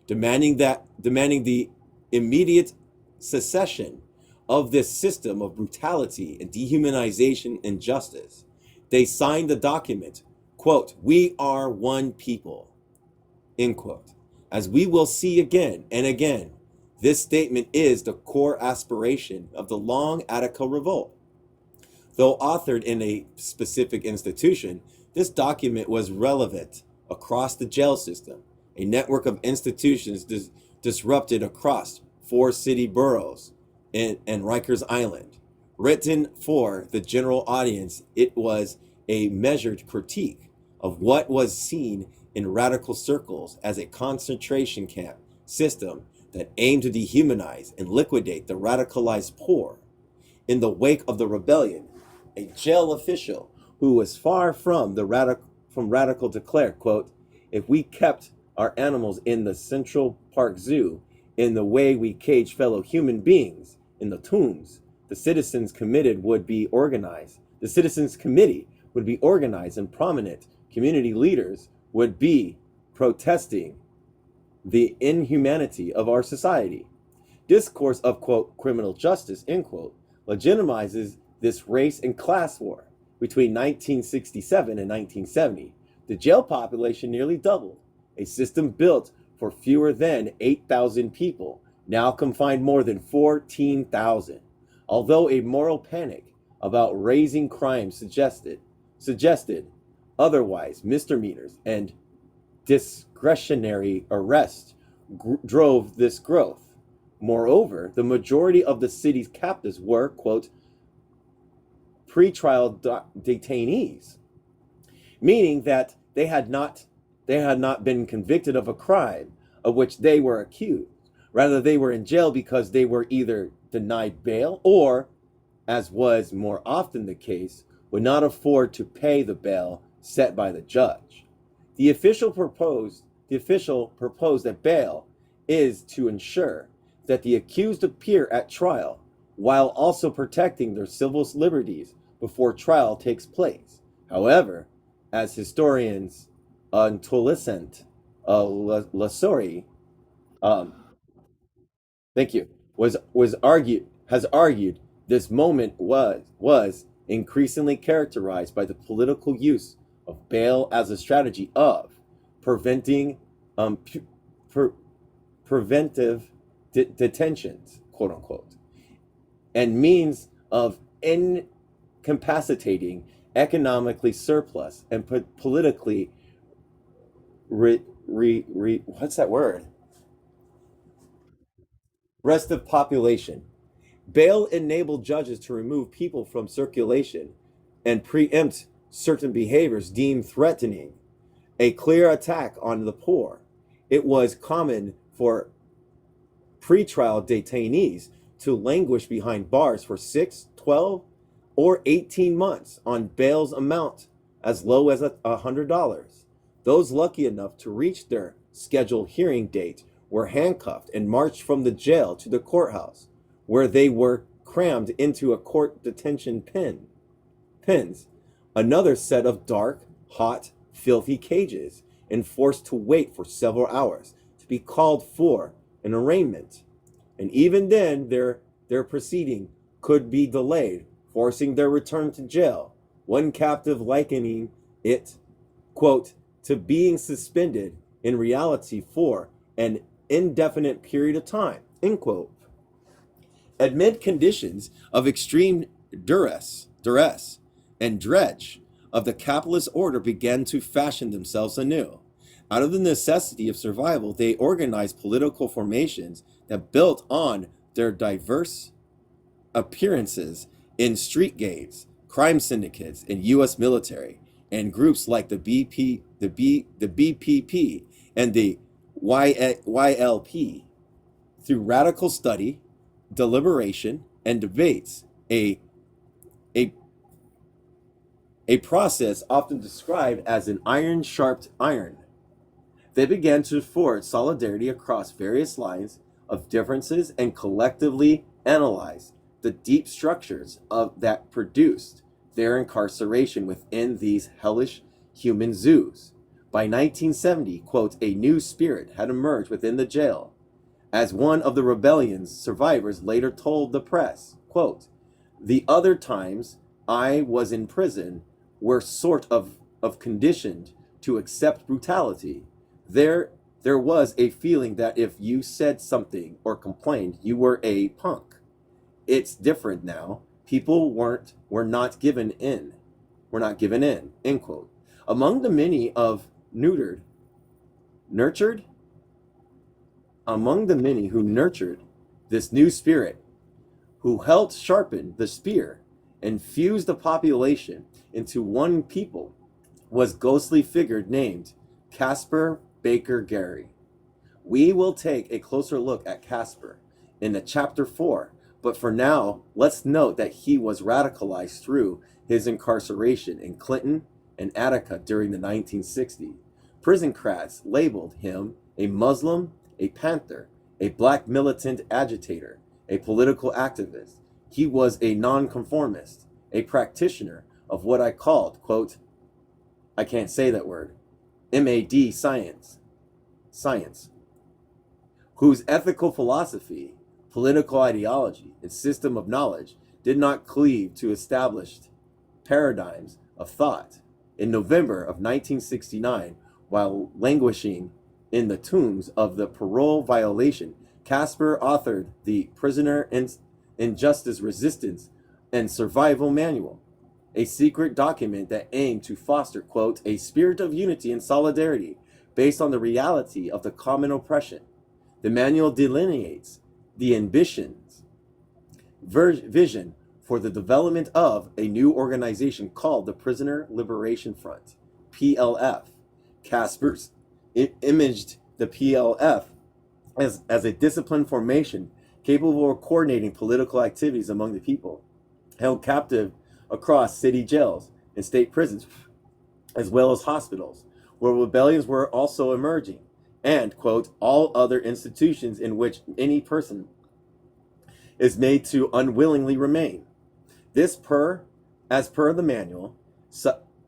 demanding the immediate cessation of this system of brutality and dehumanization and justice. They signed the document, quote, we are one people, end quote. As we will see again and again, this statement is the core aspiration of the long Attica Revolt. Though authored in a specific institution, this document was relevant across the jail system, a network of institutions disrupted across 4 city boroughs and Rikers Island. Written for the general audience, it was a measured critique of what was seen in radical circles as a concentration camp system that aimed to dehumanize and liquidate the radicalized poor. In the wake of the rebellion, a jail official who was far from radical declared, quote, if we kept our animals in the Central Park Zoo in the way we cage fellow human beings in the tombs, the citizens committed would be organized. The citizens committee would be organized and prominent community leaders would be protesting the inhumanity of our society. Discourse of, quote, criminal justice, end quote, legitimizes this race and class war. Between 1967 and 1970, the jail population nearly doubled. A system built for fewer than 8,000 people now confined more than 14,000. Although a moral panic about raising crime suggested otherwise, misdemeanors and discretionary arrest drove this growth. Moreover, the majority of the city's captives were, quote, pretrial detainees, meaning that they had not been convicted of a crime of which they were accused. Rather, they were in jail because they were either denied bail or, as was more often the case, would not afford to pay the bail set by the judge. The official proposed that bail is to ensure that the accused appear at trial while also protecting their civil liberties before trial takes place. However, as historians Tolescent Lasori, um, thank you, was argued has argued This moment was increasingly characterized by the political use of bail as a strategy of preventing preventive detentions, quote unquote, and means of incapacitating economically surplus and politically what's that word? Restive population. Bail enabled judges to remove people from circulation and preempt certain behaviors deemed threatening, a clear attack on the poor. It was common for pretrial detainees to languish behind bars for 6, 12, or 18 months on bail's amount as low as $100. Those lucky enough to reach their scheduled hearing date were handcuffed and marched from the jail to the courthouse, where they were crammed into a court detention pens, another set of dark, hot, filthy cages, and forced to wait for several hours to be called for an arraignment. And even then, their proceeding could be delayed, forcing their return to jail, one captive likening it, quote, to being suspended in reality for an indefinite period of time, end quote. Amid conditions of extreme duress and dredge of the capitalist order began to fashion themselves anew. Out of the necessity of survival, they organized political formations that built on their diverse appearances in street gangs, crime syndicates, and U.S. military, and groups like the BPP, and the YLP. Through radical study, deliberation, and debates, a process often described as an iron-sharpened iron. They began to forge solidarity across various lines of differences and collectively analyze the deep structures that produced their incarceration within these hellish human zoos. By 1970, quote, a new spirit had emerged within the jail. As one of the rebellion's survivors later told the press, quote, the other times I was in prison were sort of conditioned to accept brutality. There was a feeling that if you said something or complained, you were a punk. It's different now. People were not given in. End quote. Among the many of nurtured, among the many who nurtured this new spirit, who helped sharpen the spear and fuse the population into one people, was ghostly figure named Caspar Baker Gary. We will take a closer look at Caspar in the chapter 4, but for now, let's note that he was radicalized through his incarceration in Clinton and Attica during the 1960s. Prison crats labeled him a Muslim, a Panther, a black militant agitator, a political activist. He was a nonconformist, a practitioner of what I called, quote, I can't say that word, MAD science, whose ethical philosophy, political ideology, and system of knowledge did not cleave to established paradigms of thought. In November of 1969, while languishing in the tombs of the parole violation, Caspar authored the Prisoner Injustice Resistance and Survival Manual, a secret document that aimed to foster, quote, a spirit of unity and solidarity based on the reality of the common oppression. The manual delineates the ambitions, vision for the development of a new organization called the Prisoner Liberation Front, PLF. Caspar's imaged the PLF as a disciplined formation capable of coordinating political activities among the people, held captive across city jails and state prisons, as well as hospitals, where rebellions were also emerging, and, quote, all other institutions in which any person is made to unwillingly remain. As per the manual,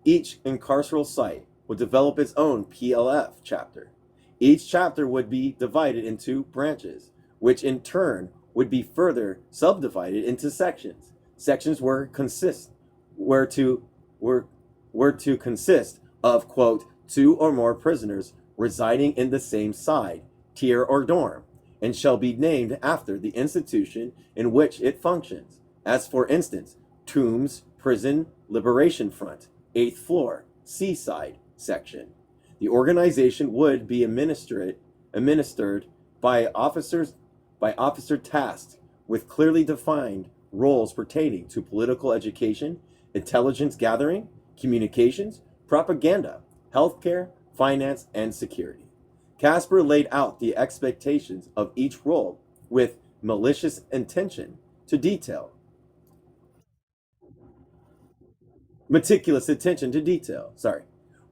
each incarceral site would develop its own PLF chapter. Each chapter would be divided into branches, which in turn would be further subdivided into sections. Sections were to were were to consist of quote two or more prisoners residing in the same side, tier, or dorm, and shall be named after the institution in which it functions, as for instance, Tombs Prison Liberation Front, 8th floor, Seaside section. The organization would be administered by officer tasked with clearly defined roles pertaining to political education, intelligence gathering, communications, propaganda, healthcare, finance, and security. Casper laid out the expectations of each role with malicious intention to detail, meticulous attention to detail. Sorry.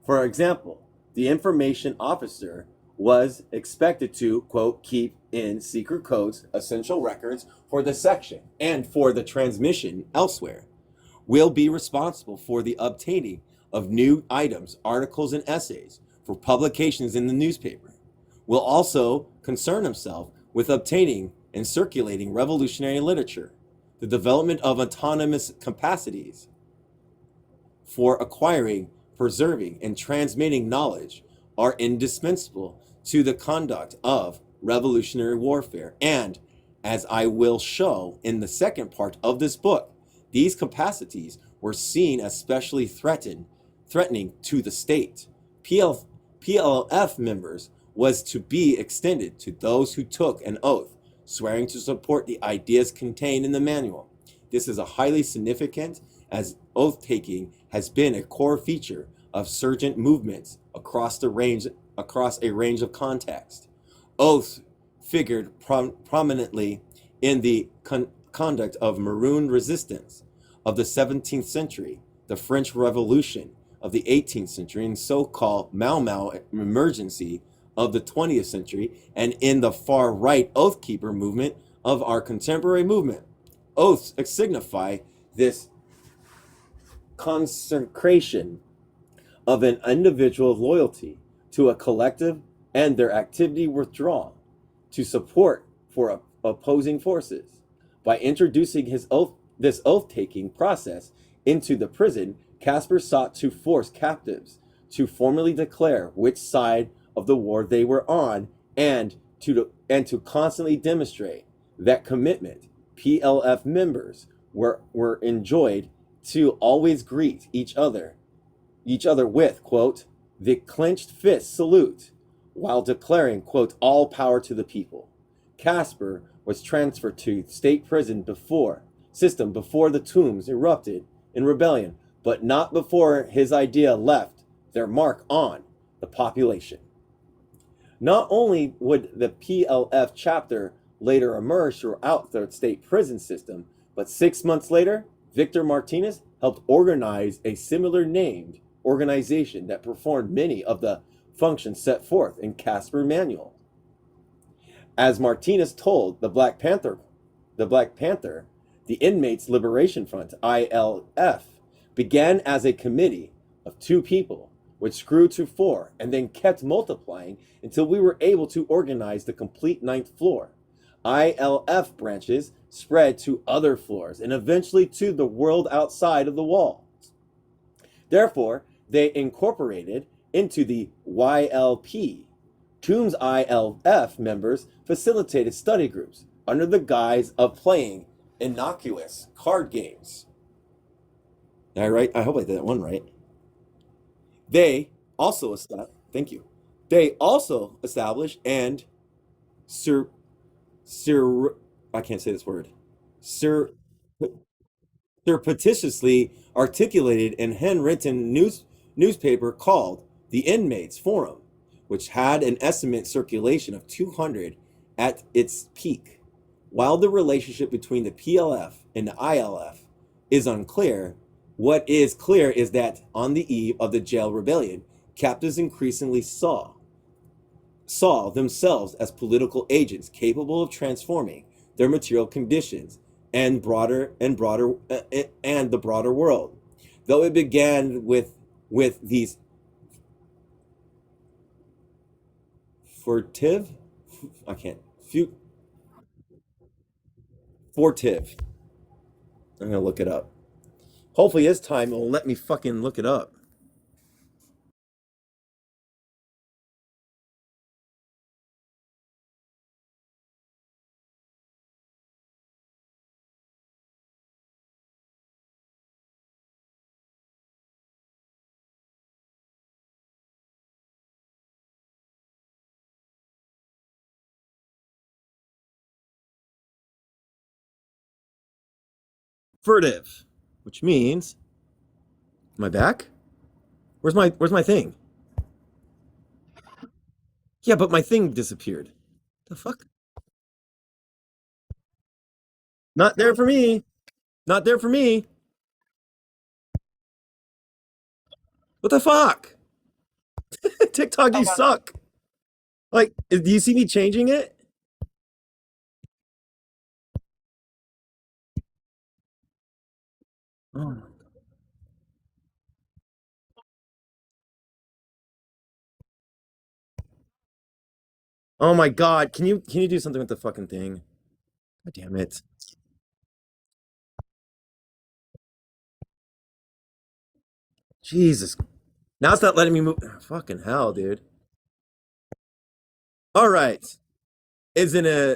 For example, the information officer was expected to, quote, keep in secret codes essential records for the section and for the transmission elsewhere, will be responsible for the obtaining of new items, articles, and essays for publications in the newspaper, will also concern himself with obtaining and circulating revolutionary literature, the development of autonomous capacities for acquiring, preserving, and transmitting knowledge are indispensable to the conduct of revolutionary warfare. And, as I will show in the second part of this book, these capacities were seen as especially threatening to the state. PLF members was to be extended to those who took an oath, swearing to support the ideas contained in the manual. This is a highly significant, as oath-taking has been a core feature of surgent movements across a range of contexts. Oaths figured prominently in the conduct of Maroon resistance of the 17th century, the French Revolution of the 18th century, and so-called Mau Mau emergency of the 20th century, and in the far-right Oathkeeper movement of our contemporary movement. Oaths signify this consecration of an individual's loyalty to a collective and their activity withdrawal to support for opposing forces. By introducing this oath-taking process into the prison, Casper sought to force captives to formally declare which side of the war they were on, and to constantly demonstrate that commitment. PLF members were enjoined to always greet each other with, quote, the clenched fist salute, while declaring, quote, all power to the people. Casper was transferred to state prison before the Tombs erupted in rebellion, but not before his idea left their mark on the population. Not only would the PLF chapter later emerge throughout the state prison system, but 6 months later, Victor Martinez helped organize a similar named organization that performed many of the functions set forth in Casper Manual. As Martinez told the Black Panther, the Inmates Liberation Front, ILF, began as a committee of 2 people, which grew to 4 and then kept multiplying until we were able to organize the complete 9th floor. ILF branches spread to other floors and eventually to the world outside of the walls. Therefore, they incorporated into the YLP. Tombs ILF members facilitated study groups under the guise of playing innocuous card games. I hope I did that one right. They also thank you. They also established and sur, sur I can't say this word. Sur, surreptitiously articulated in handwritten newspaper called the Inmates Forum, which had an estimated circulation of 200 at its peak. While the relationship between the PLF and the ILF is unclear, what is clear is that on the eve of the jail rebellion, captives increasingly saw themselves as political agents capable of transforming their material conditions and the broader world. Though it began with these furtive, I can't, Fortiv. I'm gonna look it up. Hopefully this time it'll let me fucking look it up. Furtive, which means, am I back? Where's my thing? Yeah, but my thing disappeared. The fuck? Not there for me. Not there for me. What the fuck? TikTok, you suck. Like, do you see me changing it? Oh. Oh my god, can you do something with the fucking thing? God damn it. Jesus. Now it's not letting me move. Fucking hell, dude. All right. Is an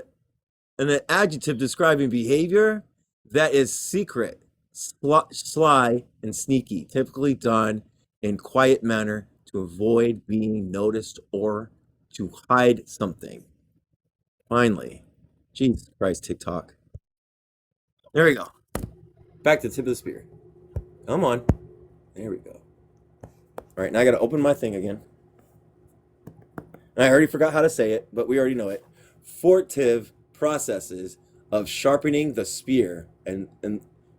adjective describing behavior that is secret, sly, and sneaky, typically done in quiet manner to avoid being noticed or to hide something. Finally, Jesus Christ, TikTok. There we go. Back to the tip of the spear. Come on. There we go. All right, now I got to open my thing again. And I already forgot how to say it, but we already know it. Fortive processes of sharpening the spear and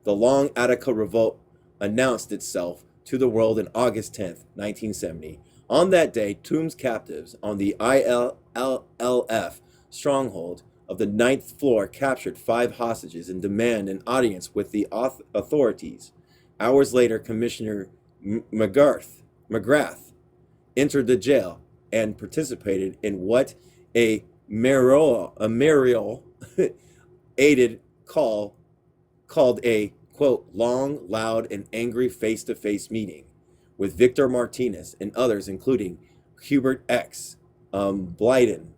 the Long Attica Revolt announced itself to the world in August 10th, 1970. On that day, Tombs captives on the ILLF stronghold of the ninth floor captured 5 hostages and demand an audience with the authorities. Hours later, Commissioner McGrath entered the jail and participated in what a mayoral aided called a quote long, loud, and angry face-to-face meeting with Victor Martinez and others, including Hubert X. Blyden,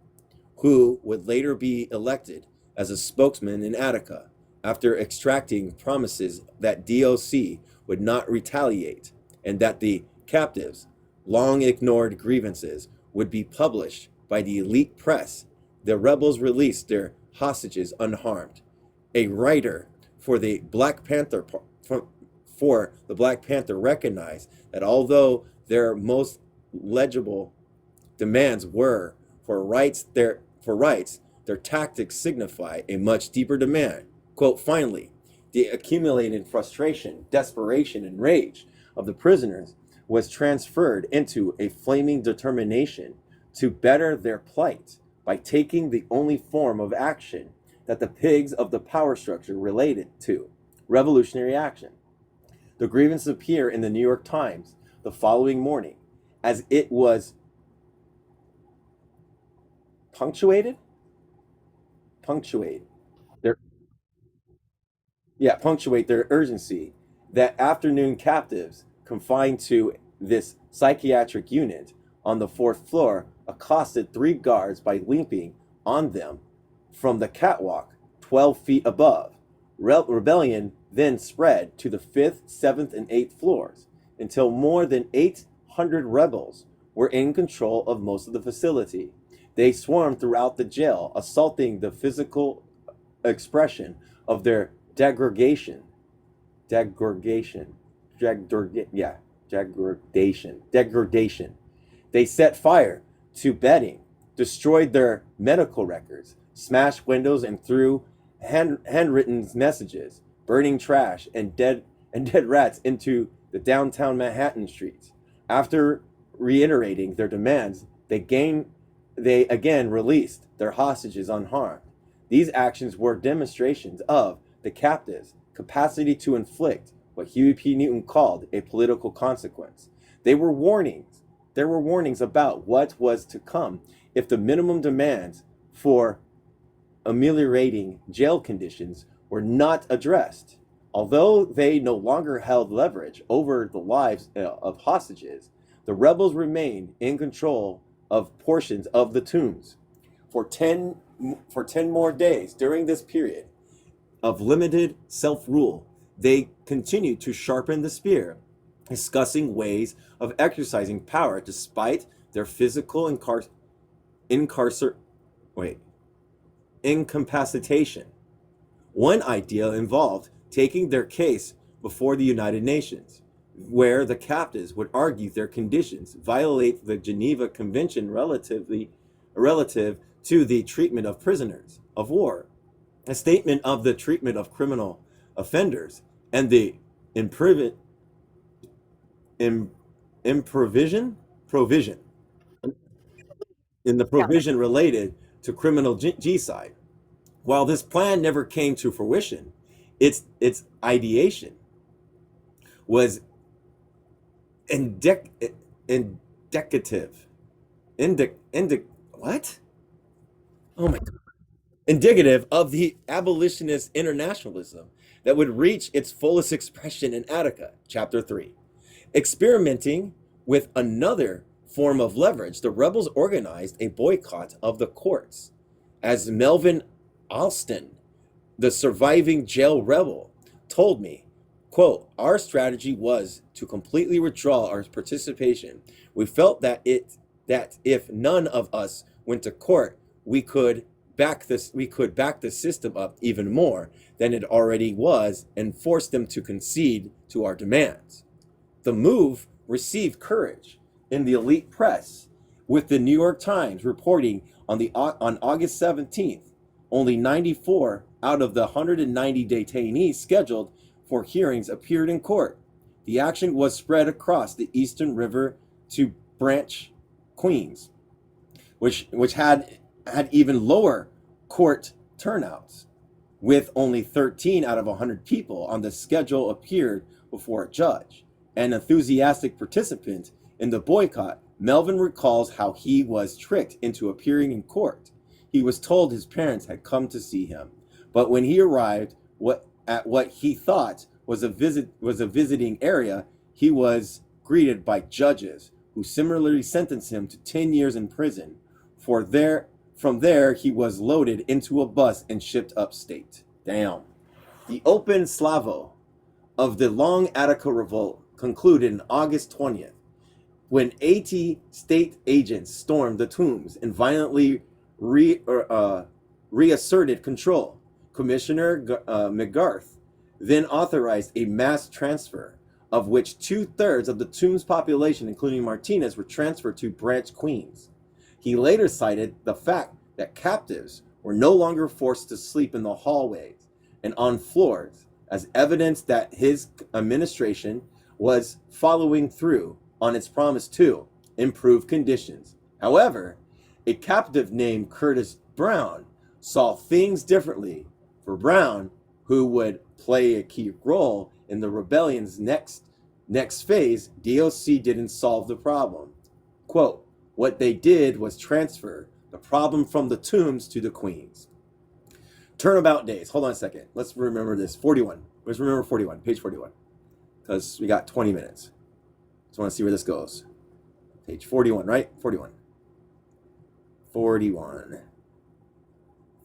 who would later be elected as a spokesman in Attica after extracting promises that DOC would not retaliate and that the captives' long ignored grievances would be published by the elite press. The rebels released their hostages unharmed. A writer for the Black Panther recognized that although their most legible demands were for rights, their tactics signify a much deeper demand. Quote, finally, the accumulated frustration, desperation, and rage of the prisoners was transferred into a flaming determination to better their plight by taking the only form of action that the pigs of the power structure related to, revolutionary action. The grievances appear in the New York Times the following morning as it was punctuated punctuate their punctuate their urgency that afternoon captives confined to this psychiatric unit on the fourth floor accosted 3 guards by leaping on them from the catwalk 12 feet above. Rebellion then spread to the fifth, seventh, and eighth floors until more than 800 rebels were in control of most of the facility. They swarmed throughout the jail, assaulting the physical expression of their degradation, degradation, degradation. They set fire to bedding, destroyed their medical records, smashed windows, and threw handwritten messages, burning trash and dead rats into the downtown Manhattan streets. After reiterating their demands, they again released their hostages unharmed. These actions were demonstrations of the captives' capacity to inflict what Huey P. Newton called a political consequence. They were warnings. There were warnings about what was to come if the minimum demands for ameliorating jail conditions were not addressed. Although they no longer held leverage over the lives of hostages, the rebels remained in control of portions of the tombs. For 10 more days during this period of limited self-rule, they continued to sharpen the spear, discussing ways of exercising power despite their physical incapacitation. One idea involved taking their case before the United Nations, where the captives would argue their conditions violate the Geneva Convention relative to the treatment of prisoners of war, a statement of the treatment of criminal offenders, and the provision in the provision related to criminal genocide. While this plan never came to fruition, its ideation was indicative. What? Oh my God. Indicative of the abolitionist internationalism that would reach its fullest expression in Attica, chapter 3. Experimenting with another form of leverage, the rebels organized a boycott of the courts. As Melvin Alston, the surviving jail rebel, told me, quote, our strategy was to completely withdraw our participation. We felt that if none of us went to court, we could back the system up even more than it already was and force them to concede to our demands. The move received courage in the elite press, with the New York Times reporting on August 17th, only 94 out of the 190 detainees scheduled for hearings appeared in court. The action was spread across the Eastern River to Branch, Queens, which had even lower court turnouts, with only 13 out of 100 people on the schedule appeared before a judge. An enthusiastic participant in the boycott, Melvin recalls how he was tricked into appearing in court. He was told his parents had come to see him, but when he arrived at what he thought was a visiting area, he was greeted by judges who similarly sentenced him to 10 years in prison. From there, he was loaded into a bus and shipped upstate. Damn. The Open Slavo of the Long Attica Revolt concluded on August 20th, when 80 state agents stormed the tombs and violently reasserted control. Commissioner McGarth then authorized a mass transfer, of which 2/3 of the tomb's population, including Martinez, were transferred to Branch, Queens. He later cited the fact that captives were no longer forced to sleep in the hallways and on floors as evidence that his administration was following through on its promise to improve conditions. However, a captive named Curtis Brown saw things differently. For Brown, who would play a key role in the rebellion's next phase, DOC didn't solve the problem. Quote, what they did was transfer the problem from the tombs to the queens. Turnabout days. Hold on a second. Let's remember this. 41. Let's remember 41. Page 41. Because we got 20 minutes. So I want to see where this goes. Page 41, right? 41. 41.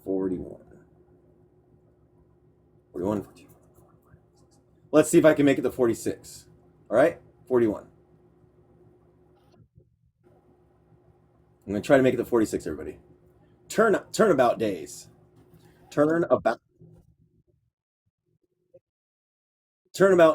41. 41. Let's see if I can make it to 46. All right? 41. I'm going to try to make it to 46, everybody. Turnabout days. Turnabout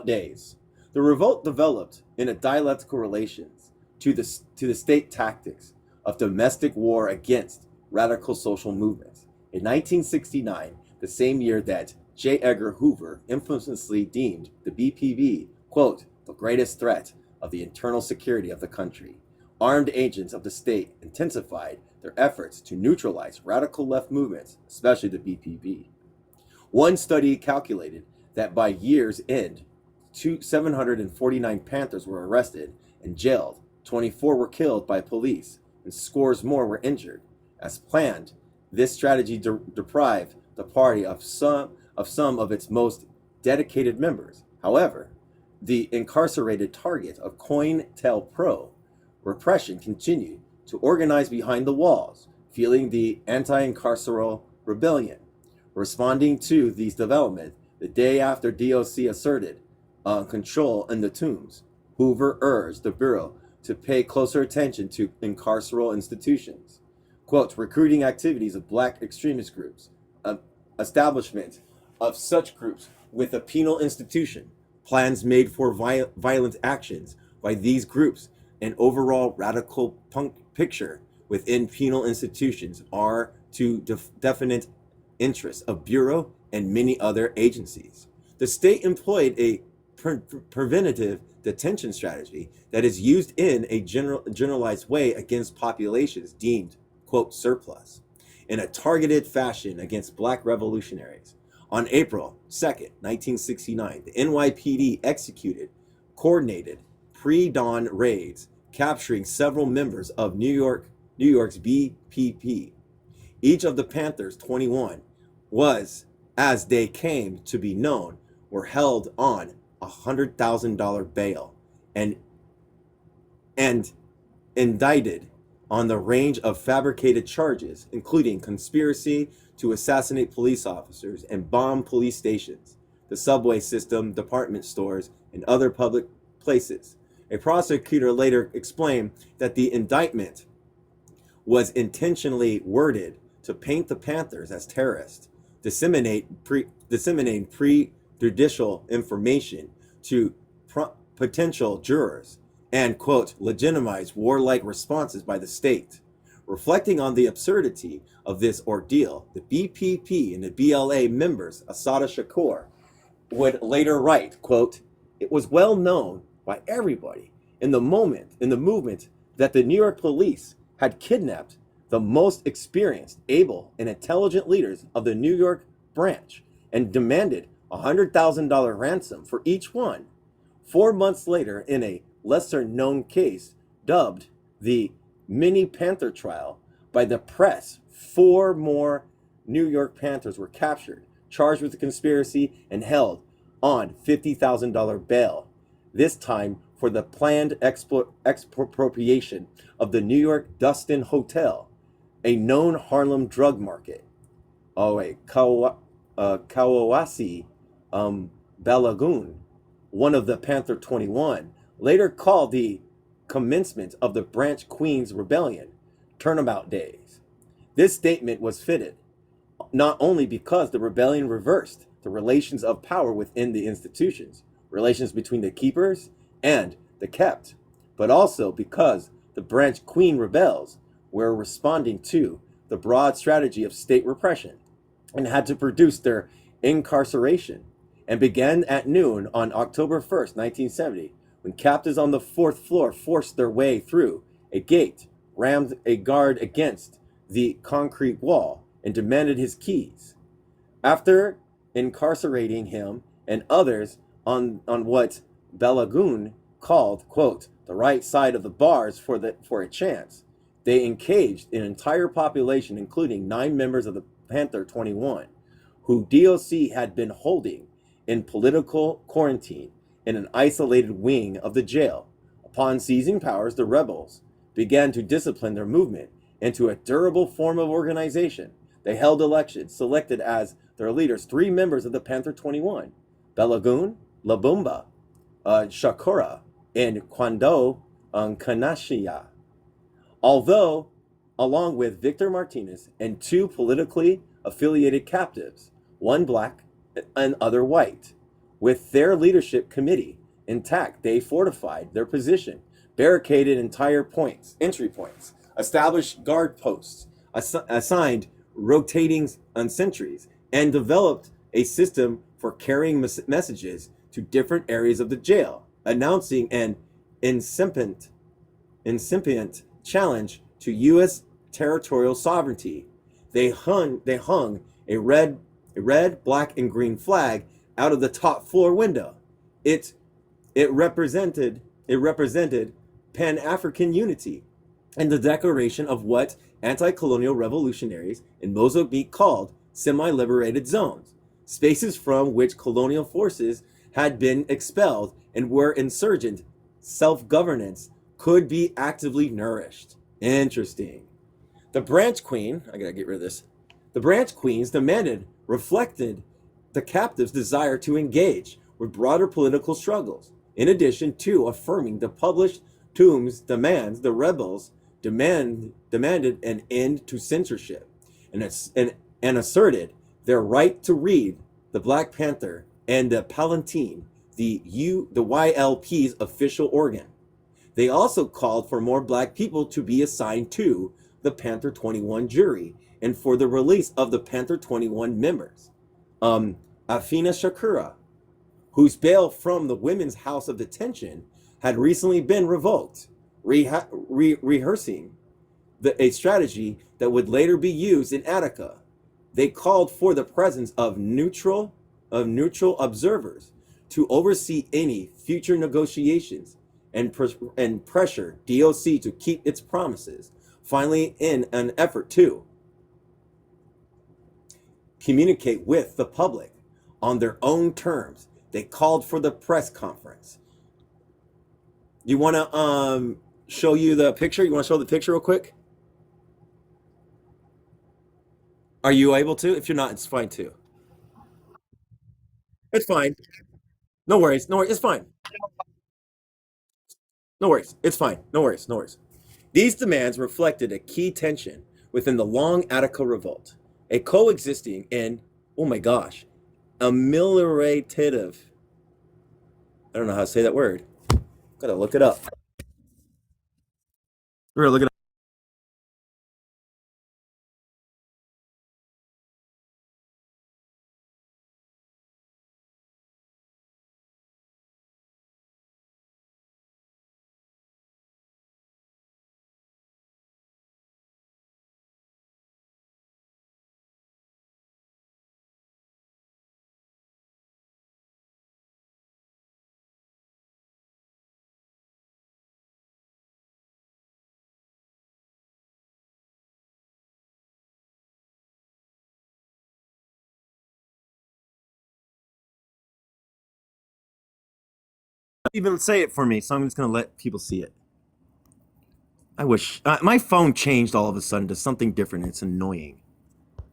days. The revolt developed in a dialectical relations to the state tactics of domestic war against radical social movements. In 1969, the same year that J. Edgar Hoover infamously deemed the BPB, quote, the greatest threat of the internal security of the country, armed agents of the state intensified their efforts to neutralize radical left movements, especially the BPB. One study calculated that by year's end, 749 Panthers were arrested and jailed, 24 were killed by police, and scores more were injured. As planned, this strategy deprived the party of of some of its most dedicated members. However, the incarcerated target of COINTELPRO repression continued to organize behind the walls, fueling the anti-incarceral rebellion. Responding to these developments, the day after DOC asserted control in the tombs, Hoover urged the Bureau to pay closer attention to incarceral institutions. Quote, recruiting activities of black extremist groups, establishment of such groups with a penal institution, plans made for violent actions by these groups, and overall radical picture within penal institutions are to definite interests of Bureau and many other agencies. The state employed a preventative detention strategy that is used in a generalized way against populations deemed, quote, surplus, in a targeted fashion against black revolutionaries. On April 2nd, 1969, the NYPD executed coordinated pre-dawn raids, capturing several members of New York's BPP. Each of the Panthers 21 was, as they came to be known, were held on $100,000 bail and indicted on the range of fabricated charges, including conspiracy to assassinate police officers and bomb police stations, the subway system, department stores, and other public places. A prosecutor later explained that the indictment was intentionally worded to paint the Panthers as terrorists, disseminating prejudicial information to potential jurors, and, quote, legitimize warlike responses by the state. Reflecting on the absurdity of this ordeal, the BPP and the BLA members, Assata Shakur, would later write, quote, it was well known by everybody in the movement that the New York police had kidnapped the most experienced, able, and intelligent leaders of the New York branch and demanded $100,000 ransom for each one. 4 months later, in a lesser-known case dubbed the Mini Panther Trial by the press, 4 more New York Panthers were captured, charged with the conspiracy, and held on $50,000 bail, this time for the planned expropriation of the New York Dustin Hotel, a known Harlem drug market. Kawasi Balagoon, one of the Panther 21, later called the commencement of the Branch Queens Rebellion Turnabout Days. This statement was fitted, not only because the rebellion reversed the relations of power within the institutions, relations between the keepers and the kept, but also because the Branch Queen rebels were responding to the broad strategy of state repression and had to produce their incarceration, and began at noon on October 1st, 1970, when captives on the 4th floor forced their way through a gate, rammed a guard against the concrete wall, and demanded his keys. After incarcerating him and others on what Balagoon called, quote, the right side of the bars for a chance, they engaged an entire population, including 9 members of the Panther 21, who DOC had been holding in political quarantine in an isolated wing of the jail. Upon seizing powers, the rebels began to discipline their movement into a durable form of organization. They held elections, selected as their leaders 3 members of the Panther 21, Balagoon, Labumba, Shakura, and Kwando Kanashia. Although, along with Victor Martinez and 2 politically affiliated captives, 1 black and other white. With their leadership committee intact, they fortified their position, barricaded entry points, established guard posts, assigned rotating sentries, and developed a system for carrying messages to different areas of the jail, announcing an incipient challenge to U.S. territorial sovereignty. They hung a red, black, and green flag out of the top floor window. It represented Pan-African unity and the declaration of what anti-colonial revolutionaries in Mozambique called semi-liberated zones. spaces from which colonial forces had been expelled and where insurgent self-governance could be actively nourished. Interesting. The branch queen, I gotta get rid of this. The branch queens reflected the captives' desire to engage with broader political struggles. In addition to affirming the published tomb's demands, the rebels demanded an end to censorship and asserted their right to read the Black Panther and the Palatine, the YLP's official organ. They also called for more black people to be assigned to the Panther 21 jury and for the release of the Panther 21 members. Afina Shakura, whose bail from the Women's House of Detention had recently been revoked, rehearsing a strategy that would later be used in Attica. They called for the presence of neutral observers to oversee any future negotiations and pressure DOC to keep its promises. Finally, in an effort to communicate with the public on their own terms, they called for the press conference. You want to show you the picture? You want to show the picture real quick? Are you able to? If you're not, it's fine too. It's fine. No worries. No worries. It's fine. No worries. It's fine. No worries. No worries. These demands reflected a key tension within the long Attica revolt, a coexisting and, oh my gosh, ameliorative. I don't know how to say that word. Gotta look it up. We're gonna look it up. Even say it for me, so I'm just gonna let people see it. I wish my phone changed all of a sudden to something different. It's annoying. And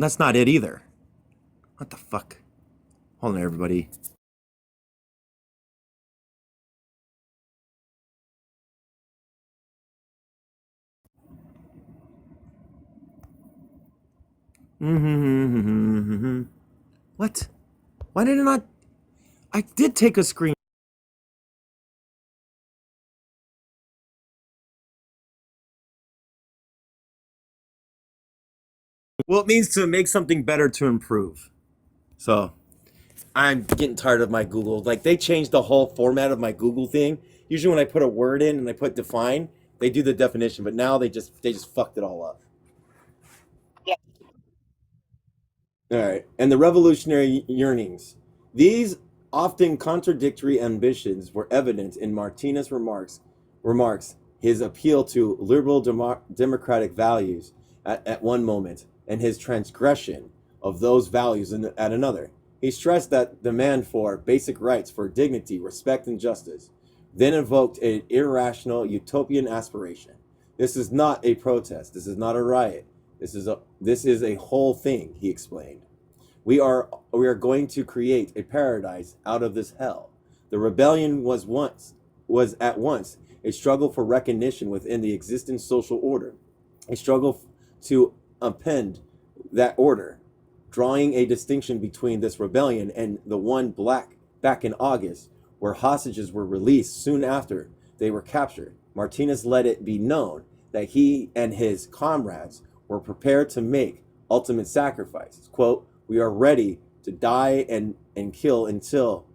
that's not it either. What the fuck? Hold on, everybody. What? Why did it not? I did take a screen. Well, it means to make something better to improve. So I'm getting tired of my Google. Like they changed the whole format of my Google thing. Usually when I put a word in and I put define, they do the definition, but now they just fucked it all up. All right. And the revolutionary yearnings. These often contradictory ambitions were evident in Martinez' remarks, his appeal to liberal democratic values at one moment, and his transgression of those values at another. He stressed that demand for basic rights for dignity, respect, and justice, then invoked an irrational utopian aspiration. This is not a protest. This is not a riot. This is a whole thing, he explained. We are going to create a paradise out of this hell. The rebellion was at once a struggle for recognition within the existing social order, a struggle to upend that order, drawing a distinction between this rebellion and the one back in August, where hostages were released soon after they were captured. Martinez let it be known that he and his comrades were prepared to make ultimate sacrifices. Quote, we are ready to die and kill until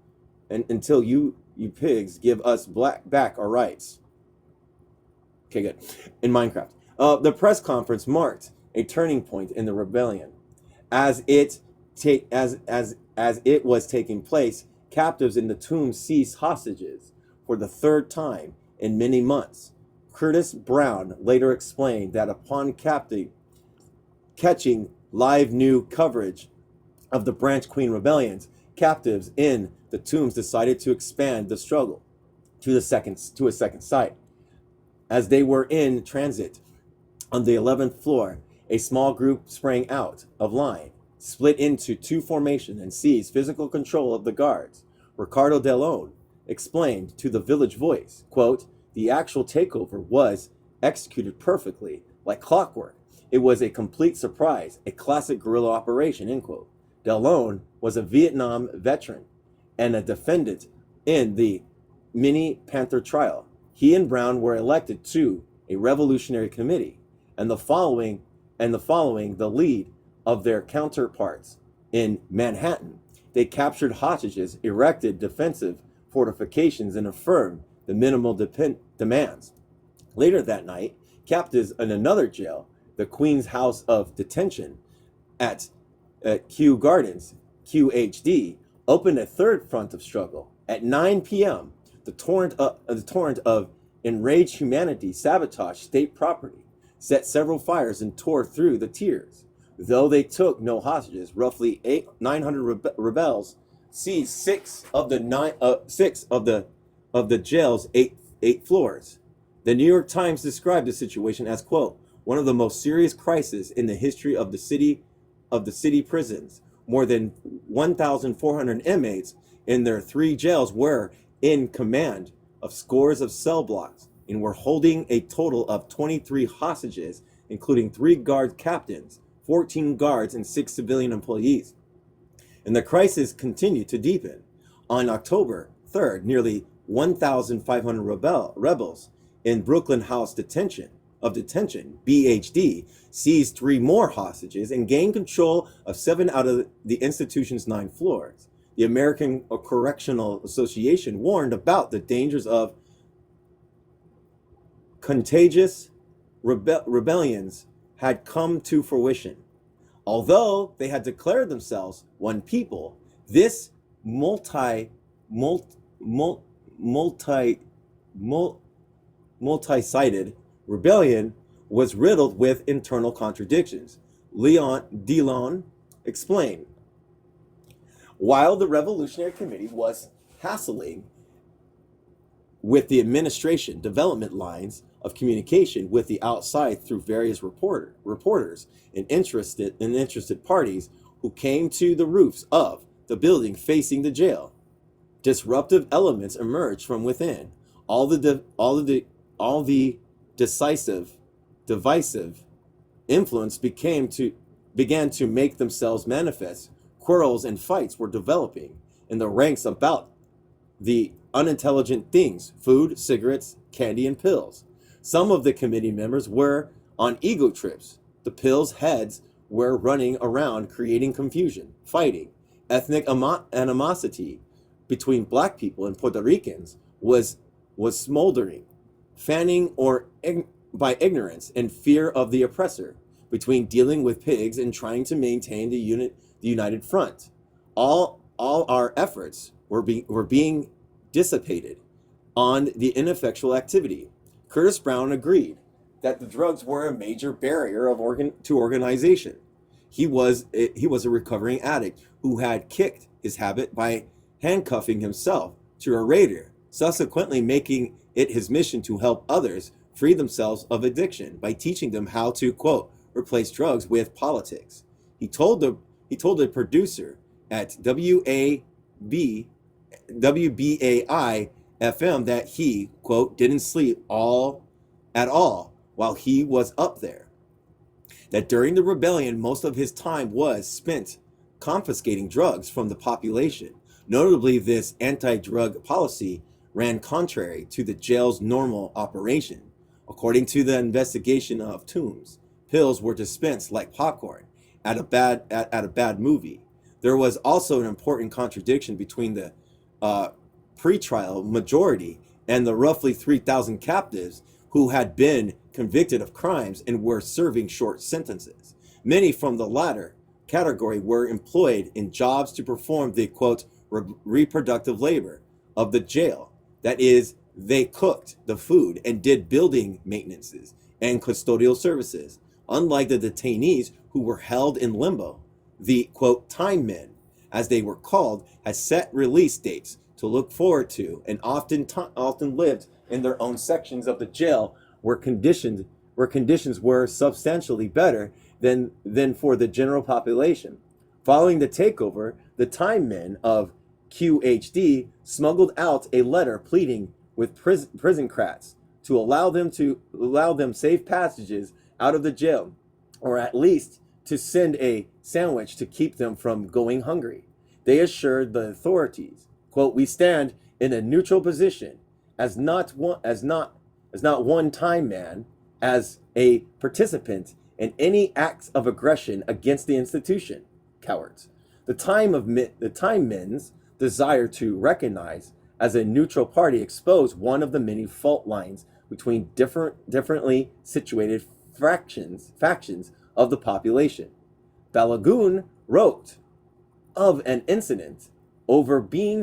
you pigs give us back our rights. Okay, good. In Minecraft. The press conference marked a turning point in the rebellion. As it was taking place, captives in the tomb seized hostages for the third time in many months. Curtis Brown later explained that upon catching live new coverage of the Branch Queen rebellions, captives in the tombs decided to expand the struggle to a second site. As they were in transit on the 11th floor, a small group sprang out of line, split into two formations, and seized physical control of the guards. Ricardo Delone explained to the Village Voice, quote, "The actual takeover was executed perfectly, like clockwork. It was a complete surprise, a classic guerrilla operation," end quote. Delone was a Vietnam veteran and a defendant in the Mini Panther trial. He and Brown were elected to a revolutionary committee, and following the lead of their counterparts in Manhattan, they captured hostages, erected defensive fortifications, and affirmed the minimal demands. Later that night, captives in another jail, the Queen's House of Detention at Kew Gardens, QHD, opened a third front of struggle. At 9 p.m., the torrent of enraged humanity sabotaged state property, set several fires, and tore through the tiers. Though they took no hostages, roughly 900 rebels seized six of the jail's eight floors. The New York Times described the situation as, quote, "one of the most serious crises in the history of the city prisons. More than 1,400 inmates in their three jails were in command of scores of cell blocks and were holding a total of 23 hostages, including 3 guard captains, 14 guards, and 6 civilian employees." And the crisis continued to deepen. On October 3rd, nearly 1,500 rebels in Brooklyn House Detention, BHD, seized 3 more hostages and gained control of 7 out of the institution's 9 floors. The American Correctional Association warned about the dangers of contagious rebellions had come to fruition. Although they had declared themselves one people, this multi-sided rebellion was riddled with internal contradictions. Delon explained. While the Revolutionary Committee was hassling with the administration, development lines of communication with the outside through various reporters and interested parties who came to the roofs of the building facing the jail. Disruptive elements emerged from within. All the divisive influence began to make themselves manifest. Quarrels and fights were developing in the ranks about the unintelligent things: food, cigarettes, candy, and pills. Some of the committee members were on ego trips. The pills heads were running around creating confusion, fighting. Ethnic animosity between black people and Puerto Ricans was smoldering, fanning by ignorance and fear of the oppressor, between dealing with pigs and trying to maintain the united front. All our efforts were being dissipated on the ineffectual activity. Curtis Brown agreed that the drugs were a major barrier to organization. He was a recovering addict who had kicked his habit by handcuffing himself to a raider, subsequently making it his mission to help others free themselves of addiction by teaching them how to, quote, replace drugs with politics. He told the producer at WBAI FM that he, quote, didn't sleep at all while he was up there. That during the rebellion, most of his time was spent confiscating drugs from the population. Notably, this anti-drug policy ran contrary to the jail's normal operation. According to the investigation of Tombs, pills were dispensed like popcorn at a bad movie. There was also an important contradiction between the pretrial majority and the roughly 3,000 captives who had been convicted of crimes and were serving short sentences. Many from the latter category were employed in jobs to perform the, quote, reproductive labor of the jail. That is, they cooked the food and did building maintenances and custodial services. Unlike the detainees who were held in limbo, the quote time men, as they were called, had set release dates to look forward to, and often lived in their own sections of the jail where conditions were substantially better than for the general population. Following the takeover, the time men of QHD smuggled out a letter pleading with prison crats to allow them safe passages out of the jail, or at least to send a sandwich to keep them from going hungry. They assured the authorities, quote, "We stand in a neutral position as not one time man, as a participant in any acts of aggression against the institution. Cowards." The time men's desire to recognize as a neutral party exposed one of the many fault lines between differently situated factions of the population. Balagoon wrote of an incident over bean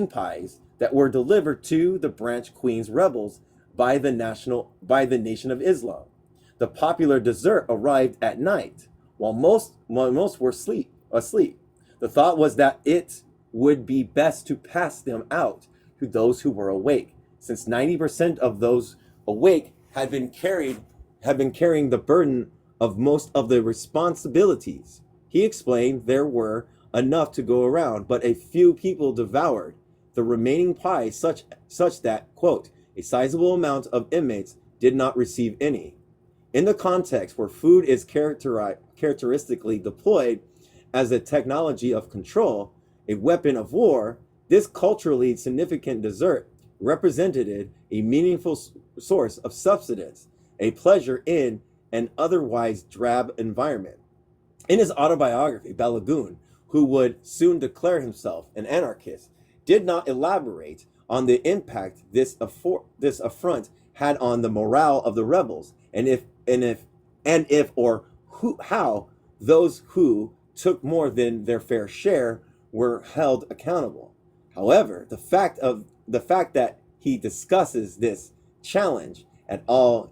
pies that were delivered to the Branch Queens rebels by the Nation of Islam. The popular dessert arrived at night, while most were asleep. The thought was that it would be best to pass them out to those who were awake, since 90% of those awake had been carrying the burden of most of the responsibilities. He explained there were enough to go around, but a few people devoured the remaining pie such that, quote, a sizable amount of inmates did not receive any. In the context where food is characteristically deployed as a technology of control, a weapon of war, this culturally significant dessert represented a meaningful source of subsistence, a pleasure in an otherwise drab environment. In his autobiography, Balagoon, who would soon declare himself an anarchist, did not elaborate on the impact this affront had on the morale of the rebels, and if or how those who took more than their fair share were held accountable. However, the fact that he discusses this challenge at all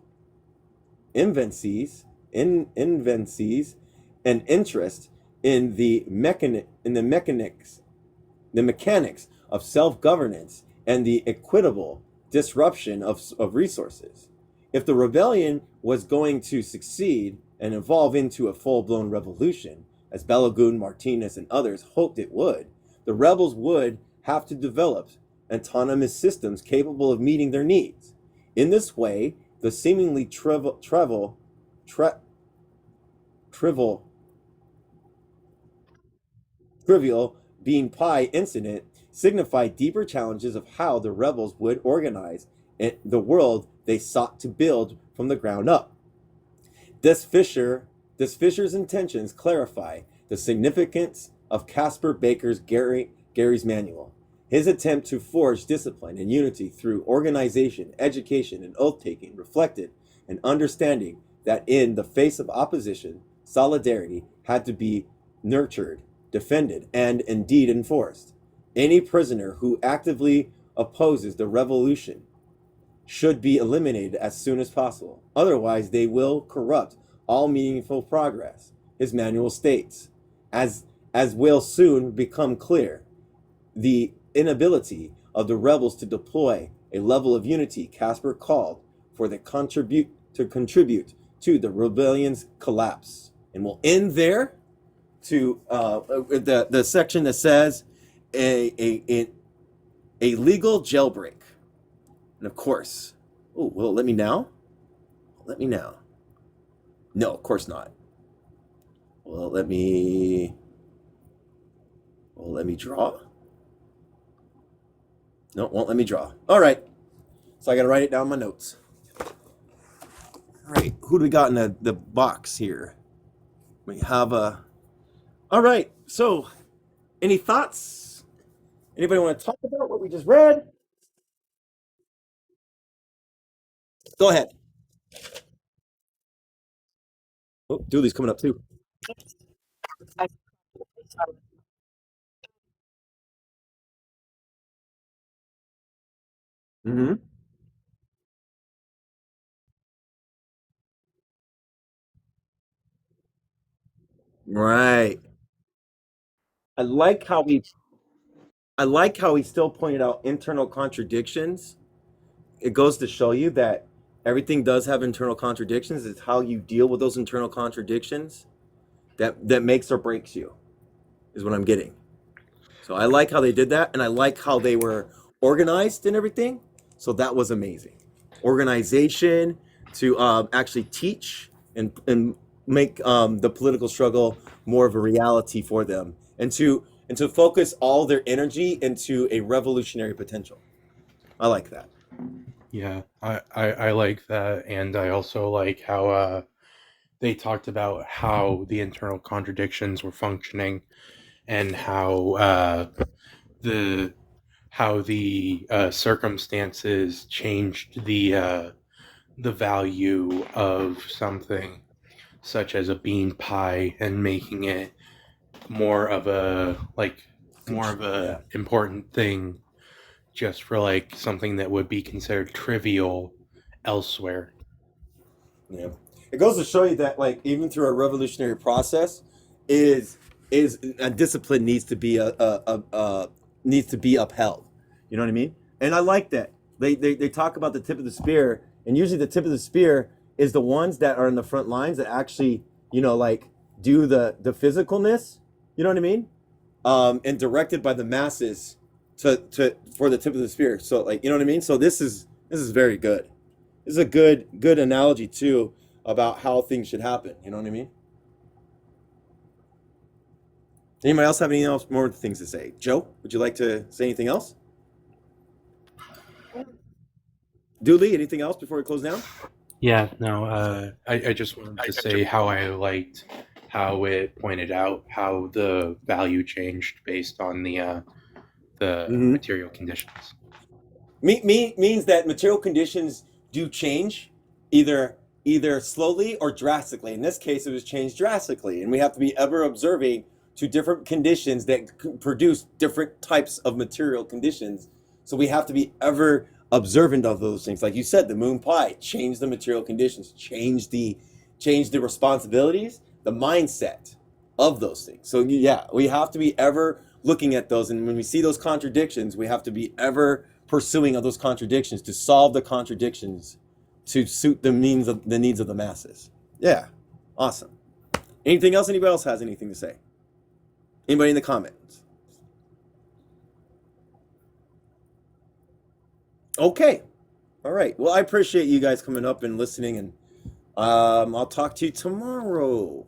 invencies and interest in the mechanics of self-governance and the equitable disruption of resources. If the rebellion was going to succeed and evolve into a full-blown revolution, as Balagoon, Martinez, and others hoped it would, the rebels would have to develop autonomous systems capable of meeting their needs. In this way, the seemingly tri- trivial trivial bean pie incident signified deeper challenges of how the rebels would organize the world they sought to build from the ground up. This Fisher, this Fisher's intentions clarify the significance of Caspar Gary's manual. His attempt to forge discipline and unity through organization, education, and oath taking reflected an understanding that in the face of opposition, solidarity had to be nurtured, defended, and indeed enforced. Any prisoner who actively opposes the revolution should be eliminated as soon as possible. Otherwise, they will corrupt all meaningful progress, his manual states. As will soon become clear, the inability of the rebels to deploy a level of unity Caspar called for to contribute to the rebellion's collapse. And we'll end there to the section that says a legal jailbreak. And of course, oh, will it let me now? Let me now. No, of course not. Will it let me? Will it let me draw? No, it won't let me draw. All right. So I got to write it down in my notes. All right. Who do we got in the box here? We have a. All right. So, any thoughts? Anybody want to talk about what we just read? Go ahead. Oh, Dooley's coming up too. Mm-hmm. Right. I like how he I like how he still pointed out internal contradictions. It goes to show you that everything does have internal contradictions. It's how you deal with those internal contradictions that makes or breaks you, is what I'm getting. So I like how they did that, and I like how they were organized and everything. So that was amazing. Organization to actually teach and make the political struggle more of a reality for them, and to focus all their energy into a revolutionary potential. I like that. Yeah, I like that, and I also like how they talked about how the internal contradictions were functioning, and the how the circumstances changed the value of something, such as a bean pie, and making it more of a more of a Yeah. important thing just for like something that would be considered trivial elsewhere. Yeah. It goes to show you that like even through a revolutionary process is is a discipline needs to be a needs to be upheld. You know what I mean? And I like that. They talk about the tip of the spear, and usually the tip of the spear is the ones that are in the front lines that actually, like do the physicalness, you know what I mean? And directed by the masses to for the tip of the spear. So like, you know what I mean? So this is very good. This is a good analogy too about how things should happen. You know what I mean? Anybody else have any else more things to say? Joe, would you like to say anything else? Dooley, anything else before we close down? Yeah, no, I just wanted to say how I liked how it pointed out how the value changed based on the Mm-hmm. material conditions. Means that material conditions do change, either either slowly or drastically. In this case, it was changed drastically, and we have to be ever observing to different conditions that produce different types of material conditions. So we have to be ever observant of those things. Like you said, the moon pie changed the material conditions, changed the responsibilities, the mindset of those things. So yeah, we have to be ever looking at those, and when we see those contradictions, we have to be ever pursuing of those contradictions to solve the contradictions to suit the needs of the masses. Yeah, awesome. Anything else? Anybody else has anything to say? Anybody in the comments? Okay. All right. Well, I appreciate you guys coming up and listening, and I'll talk to you tomorrow.